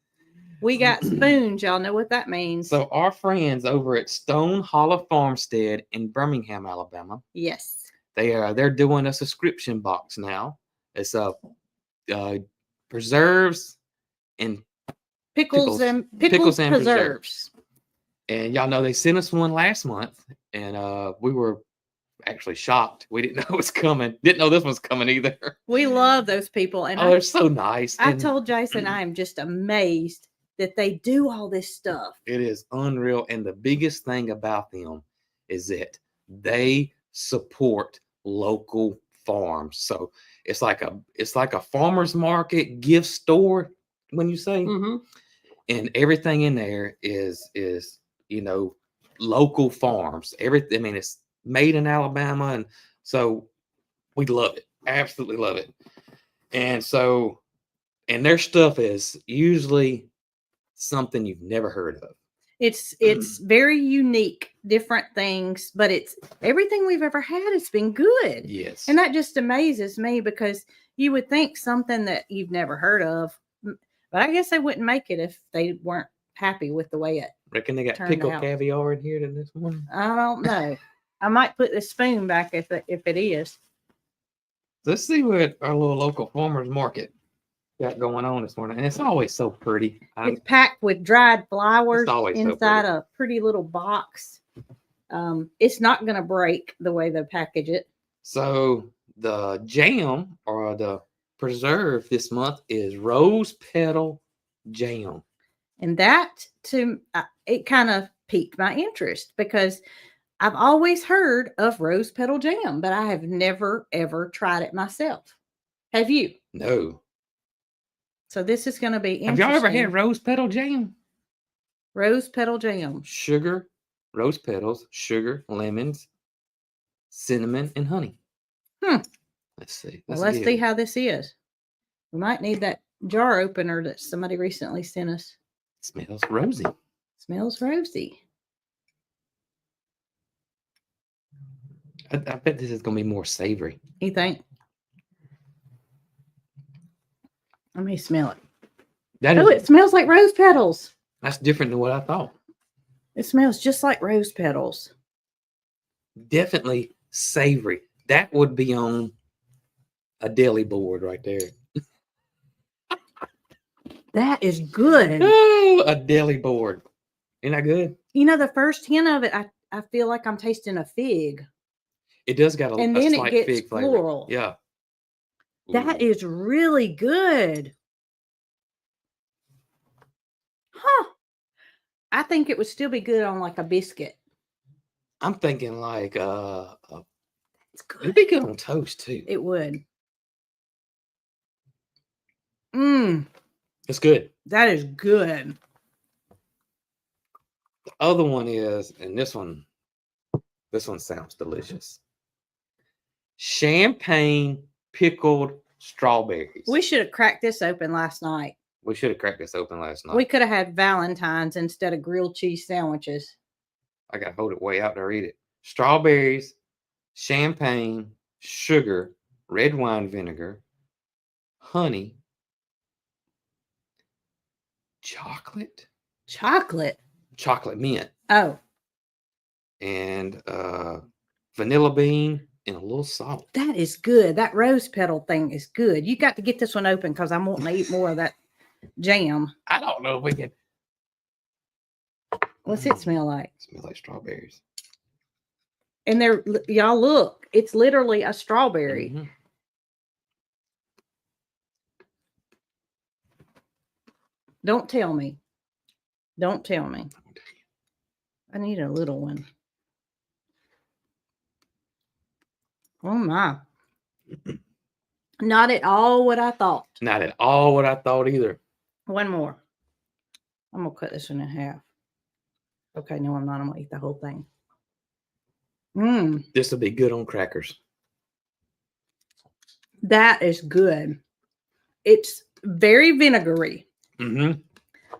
We got spoons. Y'all know what that means. So our friends over at Stone Hollow Farmstead in Birmingham, Alabama, yes. they're doing a subscription box now. It's preserves and Pickles and Pickles and preserves. y'all know they sent us one last month, and we were actually shocked. We didn't know it was coming. Didn't know this was coming either. We love those people, and They're so nice. I and told Jason I am just amazed that they do all this stuff. it is unreal. And the biggest thing about them is that they support local farms. So it's like a farmer's market gift store when you say, Mm-hmm. and everything in there is local farms. Everything. I mean, it's made in Alabama, and so we love it. Absolutely love it. And so, and their stuff is usually something you've never heard of. It's very unique, different things, but it's everything we've ever had. It's been good. Yes. And that just amazes me because you would think something that you've never heard of, but I guess they wouldn't make it if they weren't happy with the way it. Reckon they got turned pickled out. caviar in here this morning. I don't know. I might put the spoon back if it is. Let's see what our little local farmers market got going on this morning. And it's always so pretty. It's packed with dried flowers always so inside pretty. a pretty little box. It's not going to break the way they package it. So the jam or the preserve this month is rose petal jam. And that it kind of piqued my interest because I've always heard of rose petal jam, but I have never ever tried it myself. Have you? No. So this is going to be Have interesting. y'all ever had rose petal jam? Rose petal jam? Sugar, rose petals, sugar, lemons, cinnamon, and honey. Let's see. Let's see how this is. We might need that jar opener that somebody recently sent us. Smells rosy. Smells rosy. I bet this is going to be more savory. You think? Let me smell it. Oh, it smells like rose petals. That's different than what I thought. It smells just like rose petals. Definitely savory. That would be on a deli board right there. That is good. Oh, a deli board. Isn't that good? You know, the first hint of it, I feel like I'm tasting a fig. It does got And a then it slight gets fig flavor. floral. Yeah. That Ooh. is really good. Huh. I think it would still be good on like a biscuit. I'm thinking like It's it'd good. be good on toast too. It would. It's good. That is good. The other one is, and this one sounds delicious. Champagne pickled strawberries. We should have cracked this open last night. We should have cracked this open last night. We could have had Valentine's instead of grilled cheese sandwiches. I gotta hold it way out to read it. Strawberries, champagne, sugar, red wine vinegar, honey, chocolate, Chocolate. chocolate mint, Oh, and vanilla bean and a little salt. that is good. That rose petal thing is good. You got to get this one open because I'm wanting to eat more of that jam. I don't know if we can. What's it smell like? Smells like strawberries. And y'all look, it's literally a strawberry. Mhm. Don't tell me. Don't tell me. I need a little one. Oh my. Not at all what I thought. Not at all what I thought either. One more. I'm going to cut this one in half. Okay, no, I'm not. I'm going to eat the whole thing. This will be good on crackers. That is good. It's very vinegary, Mm-hmm.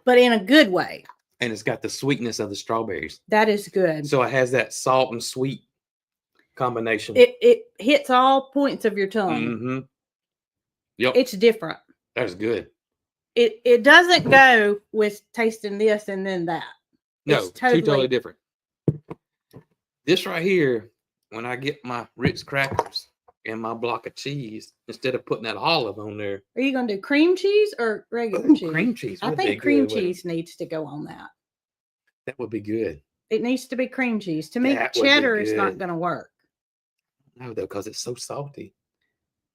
but in a good way. And it's got the sweetness of the strawberries. That is good. So it has that salt and sweet combination. It hits all points of your tongue. Mm-hmm. Yep. It's different. That's good. It doesn't go with tasting this and then that. No, It's two totally different. This right here, when I get my Ritz crackers and my block of cheese, instead of putting that olive on there, Are you going to do cream cheese or regular ooh, cheese? cream cheese. I would be think cream good with it. cheese needs to go on that. That would be good. It needs to be cream cheese. To me, That would be cheddar is not good. going to work. No, though, because it's so salty.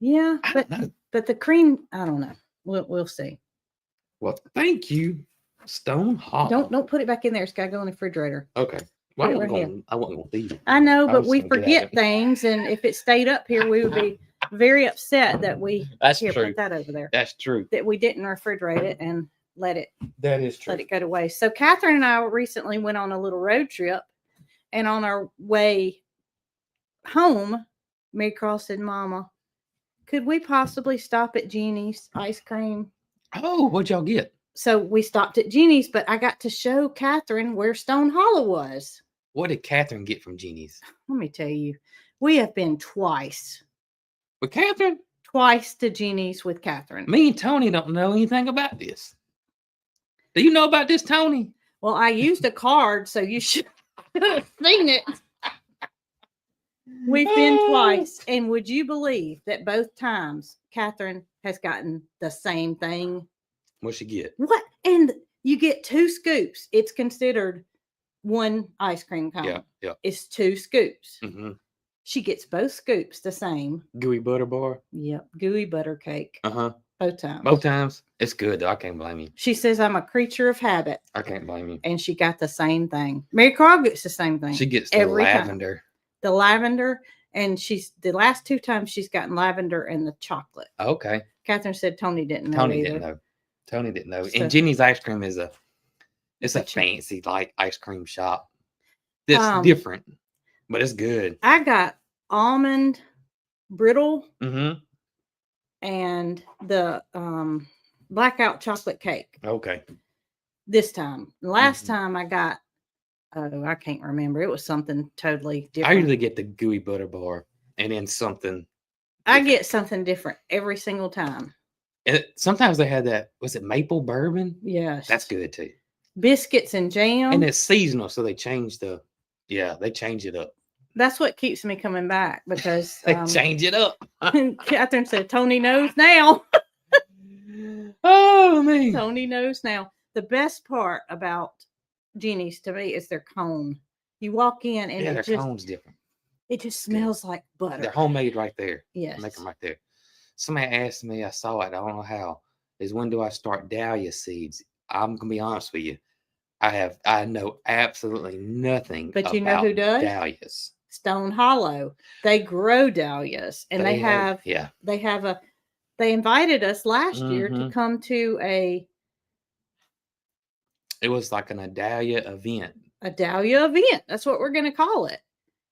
Yeah, I don't know. but the cream, I don't know. We'll see. Well, thank you, Stone Hollow. Don't put it back in there. It's got to go in the refrigerator. Okay. Well, Put I it wasn't right going. I wasn't going to eat it. I know, I but was we gonna get at forget it. things, and if it stayed up here, we would be very upset that we That's here true. put that over there. That's true. That we didn't refrigerate it and let it That is true. let it go to waste. So Catherine and I recently went on a little road trip, and on our way home, Mary Cross said, "Mama, could we possibly stop at Jeannie's ice cream?" Oh, what'd y'all get? So we stopped at Jeannie's, but I got to show Catherine where Stone Hollow was. What did Catherine get from Jeannie's? Let me tell you, we have been twice With Catherine? to Jeannie's with Catherine. Me and Tony don't know anything about this. Do you know about this, Tony? Well, I used a card, so you should have seen it. We've been twice, and would you believe that both times Catherine has gotten the same thing? What'd she get? What? And you get 2 scoops. It's considered one ice cream cone. Yeah, yeah. It's 2 scoops. Mm-hmm. She gets both scoops the same. Gooey butter bar. Yep. Gooey butter cake. Uh-huh. Both times. Both times. It's good, though. I can't blame you. She says I'm a creature of habit. I can't blame you. And she got the same thing. Mary Crow gets the same thing. She gets the every time. lavender. The lavender, and she's the last 2 times she's gotten lavender and the chocolate. Okay. Catherine said Tony didn't know. Tony either. didn't know. Tony didn't know. So- And Jenny's ice cream is a But you- fancy like ice cream shop. That's Um, different, but it's good. I got almond brittle Mm-hmm. and the blackout chocolate cake Okay. this time. Last Mhm. time I got, oh, I can't remember. It was something totally I different. usually get the gooey butter bar and then something. I different. get something different every single time. Sometimes they had that. Was it maple bourbon? Yes. That's good too. Biscuits and jam. And it's seasonal, so they change the. Yeah, they change it up. That's what keeps me coming back because They change it up. Catherine said, Tony knows now. Oh man. Tony knows now. The best part about Jeannie's to me is their cone. You walk in and Yeah, their it just cone's different. it smells like butter. They're homemade right there. Yes. Make them right there. Somebody asked me, I saw it, I don't know how, is when do I start dahlia seeds? I'm gonna be honest with you. I know absolutely nothing. But you know who about does? Dahlias. Stone Hollow. They grow dahlias and they have yeah. they invited us last year to Mhm. come to a It was like an Dahlia event. dahlia event. That's what we're gonna call it.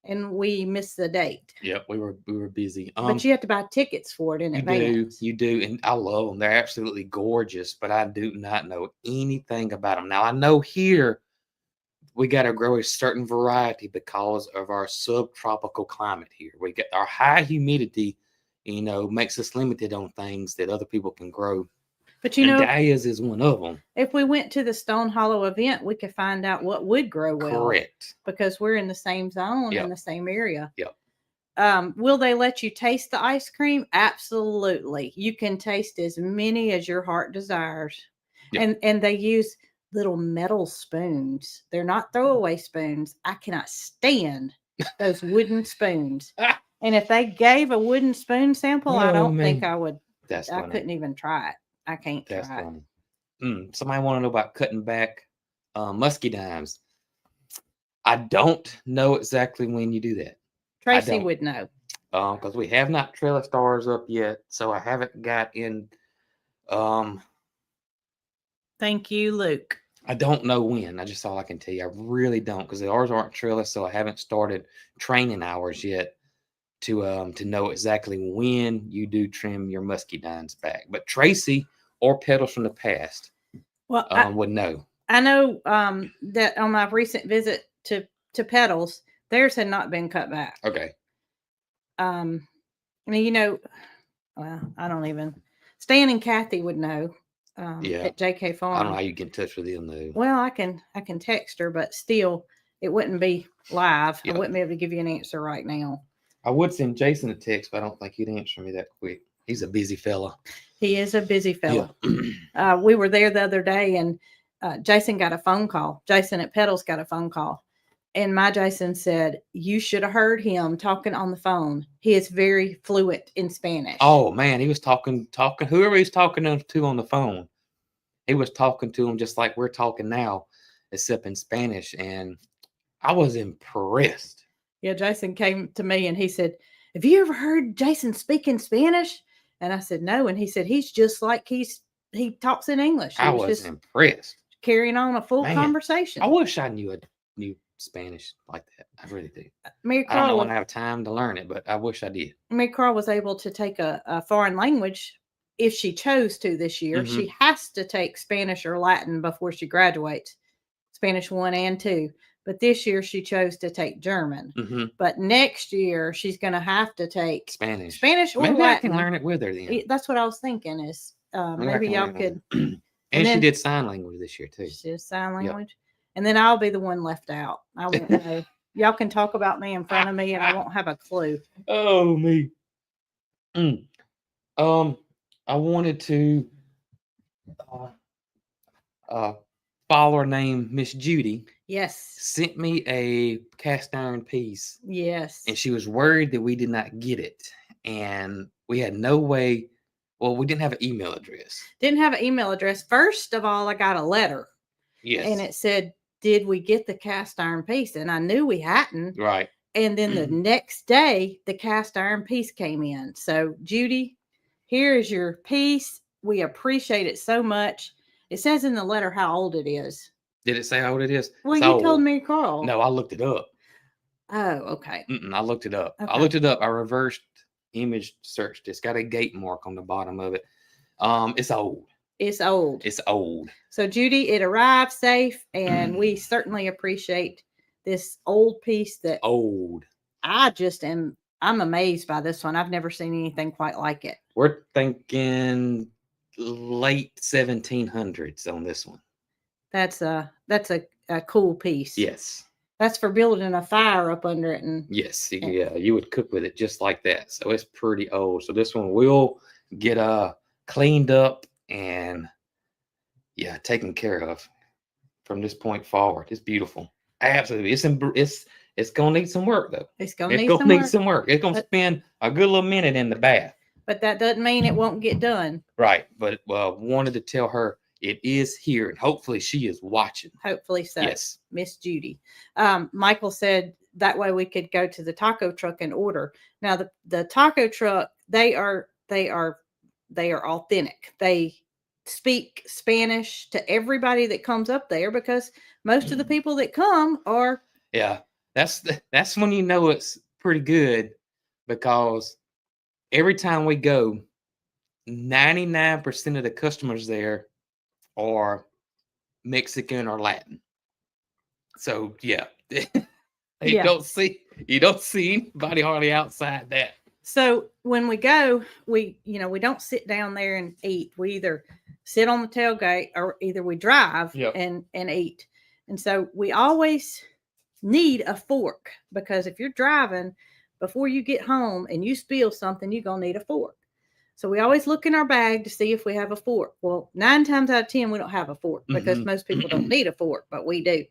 And we missed the date. Yep, we were busy. But you have to buy tickets for it in advance. You do, and I love them. They're absolutely gorgeous, but I do not know anything about them. Now I know here we got to grow a certain variety because of our subtropical climate here. We got our high humidity, makes us limited on things that other people can grow. But And dahlias is one of them. if we went to the Stone Hollow event, we could find out what would grow well. Correct. Because we're in the same zone Yep. in the same area. Yep. Will they let you taste the ice cream? Absolutely. You can taste as many as your heart desires. Yep. And they use little metal spoons. They're not throwaway spoons. I cannot stand those wooden spoons. And if they gave a wooden spoon sample, I don't think I would. That's I funny. couldn't even try it. I can't That's try funny. Somebody want to know about cutting back musky dimes. I don't know exactly when you do that. Tracy would know. Because we have not trailer stars up yet, so I haven't got in. Thank you, Luke. I don't know when. That's just all I can tell you. I really don't, because ours aren't trailers, so I haven't started training hours yet to know exactly when you do trim your musky dimes back. But Tracy or Petals from the Past would know. I know that on my recent visit to Petals, theirs had not been cut back. Okay. I mean, well, I don't even. Stan and Kathy would know. At JK Farm. I don't know how you get in touch with them though. Well, I can text her, but still, it wouldn't be live. Yep. I wouldn't be able to give you an answer right now. I would send Jason a text, but I don't think he'd answer me that quick. He's a busy fella. He is a busy fella. Yeah. We were there the other day, and Jason got a phone call. Jason at Petals got a phone call. And my Jason said, you should have heard him talking on the phone. He is very fluent in Spanish. Oh, man. He was talking, whoever he's talking to on the phone, he was talking to him just like we're talking now, except in Spanish. And I was impressed. Yeah, Jason came to me and he said, have you ever heard Jason speak in Spanish? And I said, no. And he said, he's just like he talks in English. I was just impressed. Carrying on a full conversation. I wish I knew Spanish like that. I really do. Mary I don't know when I have time to learn it, but I wish I did. Mary Carl was able to take a foreign language if she chose to this year. Mm-hmm. She has to take Spanish or Latin before she graduates, Spanish 1 and 2. But this year she chose to take German. Mm-hmm. But next year she's going to have to take Spanish or maybe Latin. I can learn it with her then. That's what I was thinking is maybe y'all could. And she did sign language this year too. She did sign language. Yep. And then I'll be the one left out. I won't know. Y'all can talk about me in front of me and I won't have a clue. Oh, me. I wanted to follower named Miss Judy. Yes. Sent me a cast iron piece. Yes. And she was worried that we did not get it. And we had no way. Well, we didn't have an email address. Didn't have an email address. First of all, I got a letter. Yes. And it said, did we get the cast iron piece? And I knew we hadn't. Right. And then the next day, the cast iron piece came in. So, Judy, here is your piece. We appreciate it so much. It says in the letter how old it is. Did it say how old it is? Well, you told me, Carl. No, I looked it up. Oh, okay. I looked it up. Okay. I looked it up. I reversed image searched. It's got a gate mark on the bottom of it. It's old. It's old. It's old. So, Judy, it arrived safe, and we certainly appreciate this old piece that I'm amazed by this one. I've never seen anything quite like it. We're thinking late 1700s on this one. That's a cool piece. Yes. That's for building a fire up under it. And yes, yeah, you would cook with it just like that. So it's pretty old. So this one will get cleaned up and taken care of from this point forward. It's beautiful. Absolutely. It's gonna need some work though. It's gonna need some work. It's gonna spend a good little minute in the bath. But that doesn't mean it won't get done. Right. But wanted to tell her it is here, and hopefully she is watching. Hopefully so. Yes. Miss Judy. Michael said that way we could go to the taco truck and order. Now the taco truck, they are authentic. They speak Spanish to everybody that comes up there because most of the people that come are. Yeah. That's when you know it's pretty good, because every time we go, 99% of the customers there are Mexican or Latin. So yeah, Yeah. you don't see anybody hardly outside that. So when we go, we don't sit down there and eat. We either sit on the tailgate or either we drive Yep. and eat. And so we always need a fork, because if you're driving, before you get home and you spill something, you're going to need a fork. So we always look in our bag to see if we have a fork. Well, 9 times out of 10, we don't have a fork, because most people don't need a fork, but we do.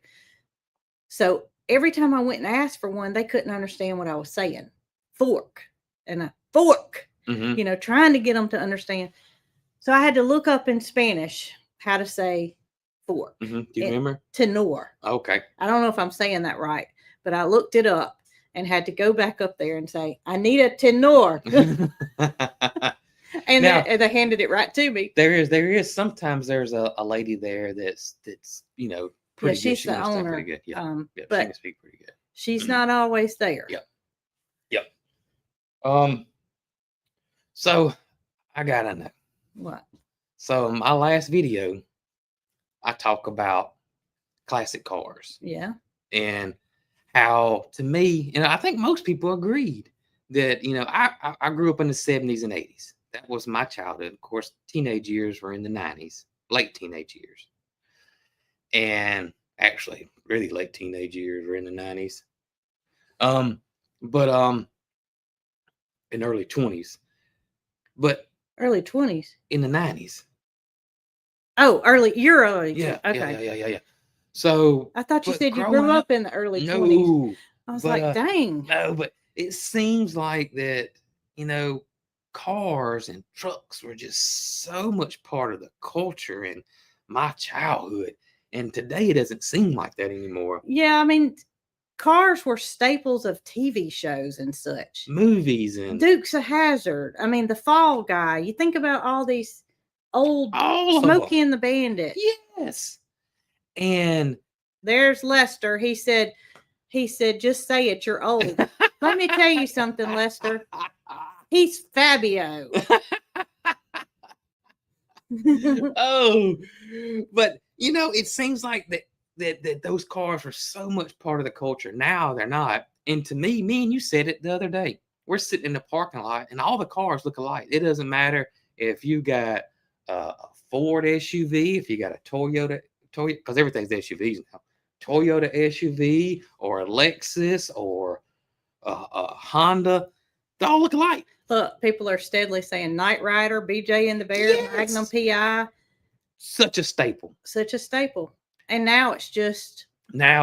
So every time I went and asked for one, they couldn't understand what I was saying. Fork and a fork, trying to get them to understand. So I had to look up in Spanish how to say fork. Do you remember? Tenor. Okay. I don't know if I'm saying that right, but I looked it up and had to go back up there and say, I need a tenor. And Now, they handed it right to me. There is. Sometimes there's a lady there that's pretty she's good. the owner. Pretty good. Yeah. But she can speak pretty good. She's not always there. Yep. So I gotta know What? So in my last video, I talk about classic cars. Yeah. And how, to me, and I think most people agreed that, I grew up in the 70s and 80s. That was my childhood. Of course, teenage years were in the 90s, late teenage years. And actually, really late teenage years were in the 90s. But in early 20s. But early 20s. In the 90s. Oh, you're early. Yeah. Okay. Yeah. So I thought you said you grew up in the early 20s. I was like, dang. No, but it seems like that, cars and trucks were just so much part of the culture in my childhood. And today it doesn't seem like that anymore. Yeah, I mean, cars were staples of TV shows and such. Movies and Dukes of Hazzard. I mean, the Fall Guy. You think about all these old Smokey and the Bandit. Yes. And there's Lester. He said, just say it, you're old. Let me tell you something, Lester. He's Fabio. Oh, but it seems like that those cars were so much part of the culture. Now they're not. And to me and you said it the other day. We're sitting in the parking lot and all the cars look alike. It doesn't matter if you got a Ford SUV, if you got a Toyota, because everything's SUVs now. Toyota SUV or a Lexus or a Honda, they all look alike. Look, people are steadily saying Knight Rider, BJ and the Bear, yes. Magnum PI. Such a staple. And now it's just, they're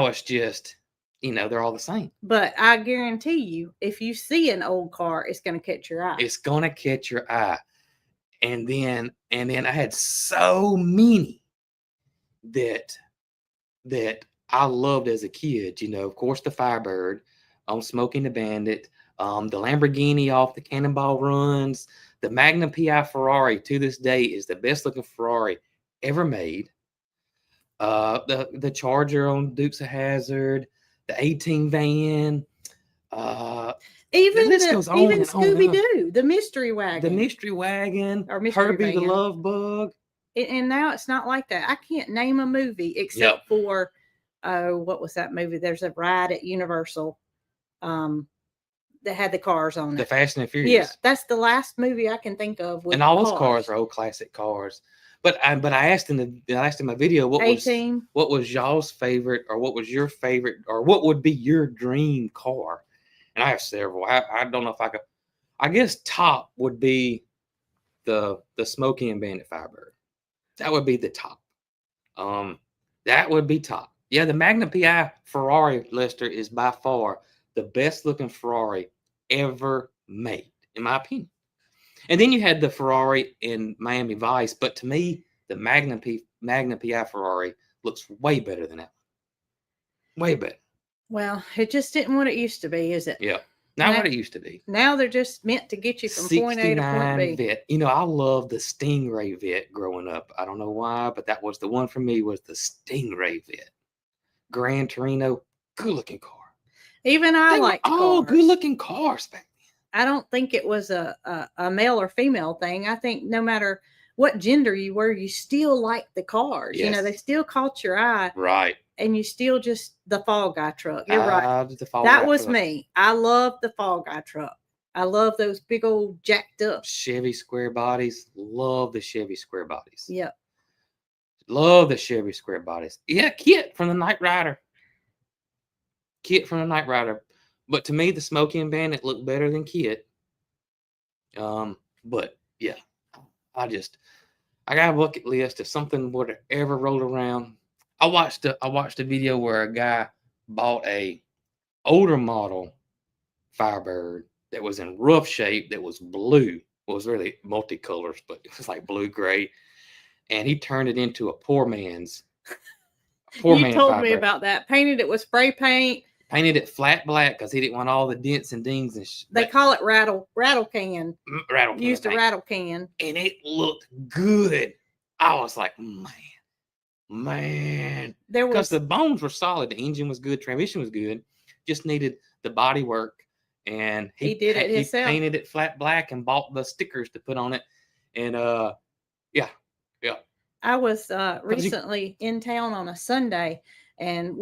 all the same. But I guarantee you, if you see an old car, it's going to catch your eye. It's going to catch your eye. And then I had so many that I loved as a kid. Of course, the Firebird, Smokey and the Bandit, the Lamborghini off the Cannonball Runs, the Magnum PI Ferrari to this day is the best looking Ferrari ever made. The Charger on Dukes of Hazzard, the 18 van, even Scooby-Doo, the Mystery Wagon, or Herbie the Love Bug. And now it's not like that. I can't name a movie except for what was that movie? There's a ride at Universal that had the cars on it. The Fast and the Furious. Yeah, that's the last movie I can think of. And all those cars are old classic cars. But I asked in my video what was y'all's favorite, or what was your favorite, or what would be your dream car? And I have several. I don't know if I could. I guess top would be the Smokey and Bandit Firebird. That would be the top. That would be top. Yeah, the Magnum PI Ferrari, Lester, is by far the best looking Ferrari ever made, in my opinion. And then you had the Ferrari in Miami Vice, but to me, the Magnum PI Ferrari looks way better than that. Way better. Well, it just isn't what it used to be, is it? Yeah. Not what it used to be. Now they're just meant to get you from point A to point B. Vet. I loved the Stingray Vet growing up. I don't know why, but that was the one for me, was the Stingray Vet. Gran Torino, good looking car. Even I like all good looking cars back then. I don't think it was a male or female thing. I think no matter what gender you were, you still liked the cars. Yes. They still caught your eye. Right. and you still just the Fall Guy truck. You're right. The Fall That Guy was truck. me. I love the Fall Guy truck. I love those big old jacked up. Chevy square bodies. Love the Chevy square bodies. Yep. Love the Chevy square bodies. Yeah, Kit from the Knight Rider. Kit from the Knight Rider. But to me, the Smokey and Bandit looked better than Kit. But yeah, I got a bucket list. If something would have ever rolled around, I watched a video where a guy bought a older model Firebird that was in rough shape, that was blue. Well, it was really multicolors, but it was like blue gray, and he turned it into a poor man's. You told me about that. Painted it with spray paint. Painted it flat black because he didn't want all the dents and dings and They call it rattle can. Rattle can. Used a rattle can, and it looked good. I was like, man, because the bones were solid, the engine was good, transmission was good, just needed the body work. And he did it himself. He painted it flat black and bought the stickers to put on it. And yeah. I was recently in town on a Sunday, and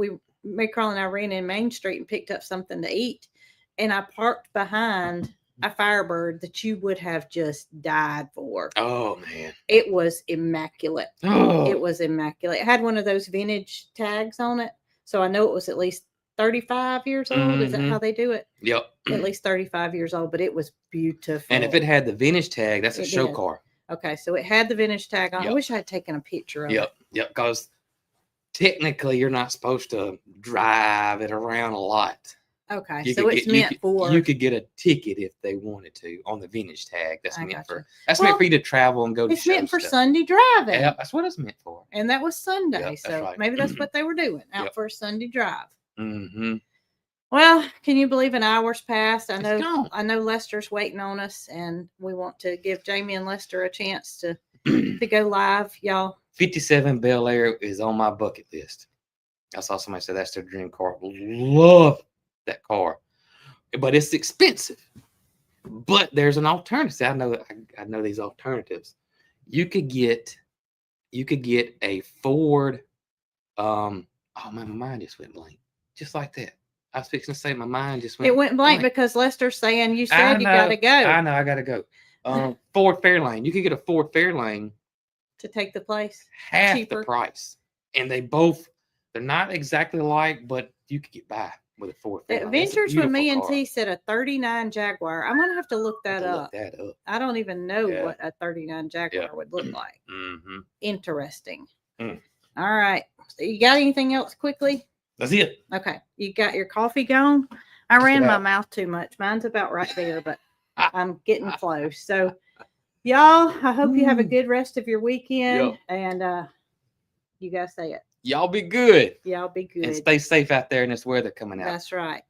Carl and I ran in Main Street and picked up something to eat, and I parked behind a Firebird that you would have just died for. Oh man, it was immaculate. Oh. It was immaculate. It had one of those vintage tags on it, so I know it was at least 35 years old. Mm-hmm. Is that how they do it? Yep. At least 35 years old, but it was beautiful. And if it had the vintage tag, that's a show car. Okay, so it had the vintage tag on. Yep. I wish I had taken a picture of it. Yep, because technically you're not supposed to drive it around a lot. Okay, so it's meant for... You could get a ticket if they wanted to on the vintage tag. That's meant for... That's meant for you to travel and go to shows. It's meant for Sunday driving. Yeah, that's what it's meant for. And that was Sunday, yep, so right. Maybe that's what they were doing, out for a Sunday drive. Mm-hmm. Well, can you believe an hour's passed? I know Lester's waiting on us, and we want to give Jamie and Lester a chance to go live, y'all. 57 Bel Air is on my bucket list. I saw somebody say that's their dream car. Love that car, but it's expensive. But there's an alternative. I know these alternatives. You could get a Ford. Oh my mind just went blank, just like that. I was fixing to say my mind just went. It went blank because Lester's saying you said you got to go. I know I got to go. Ford Fairlane. You could get a Ford Fairlane to take the place half the price, and they're not exactly alike, but you could get by with a Ford Fairlane. Adventures with Me and T said a 39 Jaguar. I'm gonna have to look that up. I don't even know what a 39 Jaguar would look like. Mm-hmm. Interesting. All right. So you got anything else quickly? That's it. Okay. You got your coffee gone? I ran my mouth too much. Mine's about right there, but I'm getting close. So, y'all, I hope you have a good rest of your weekend. Yep. And you guys say it. Y'all be good. Y'all be good. And stay safe out there in this weather coming out. That's right.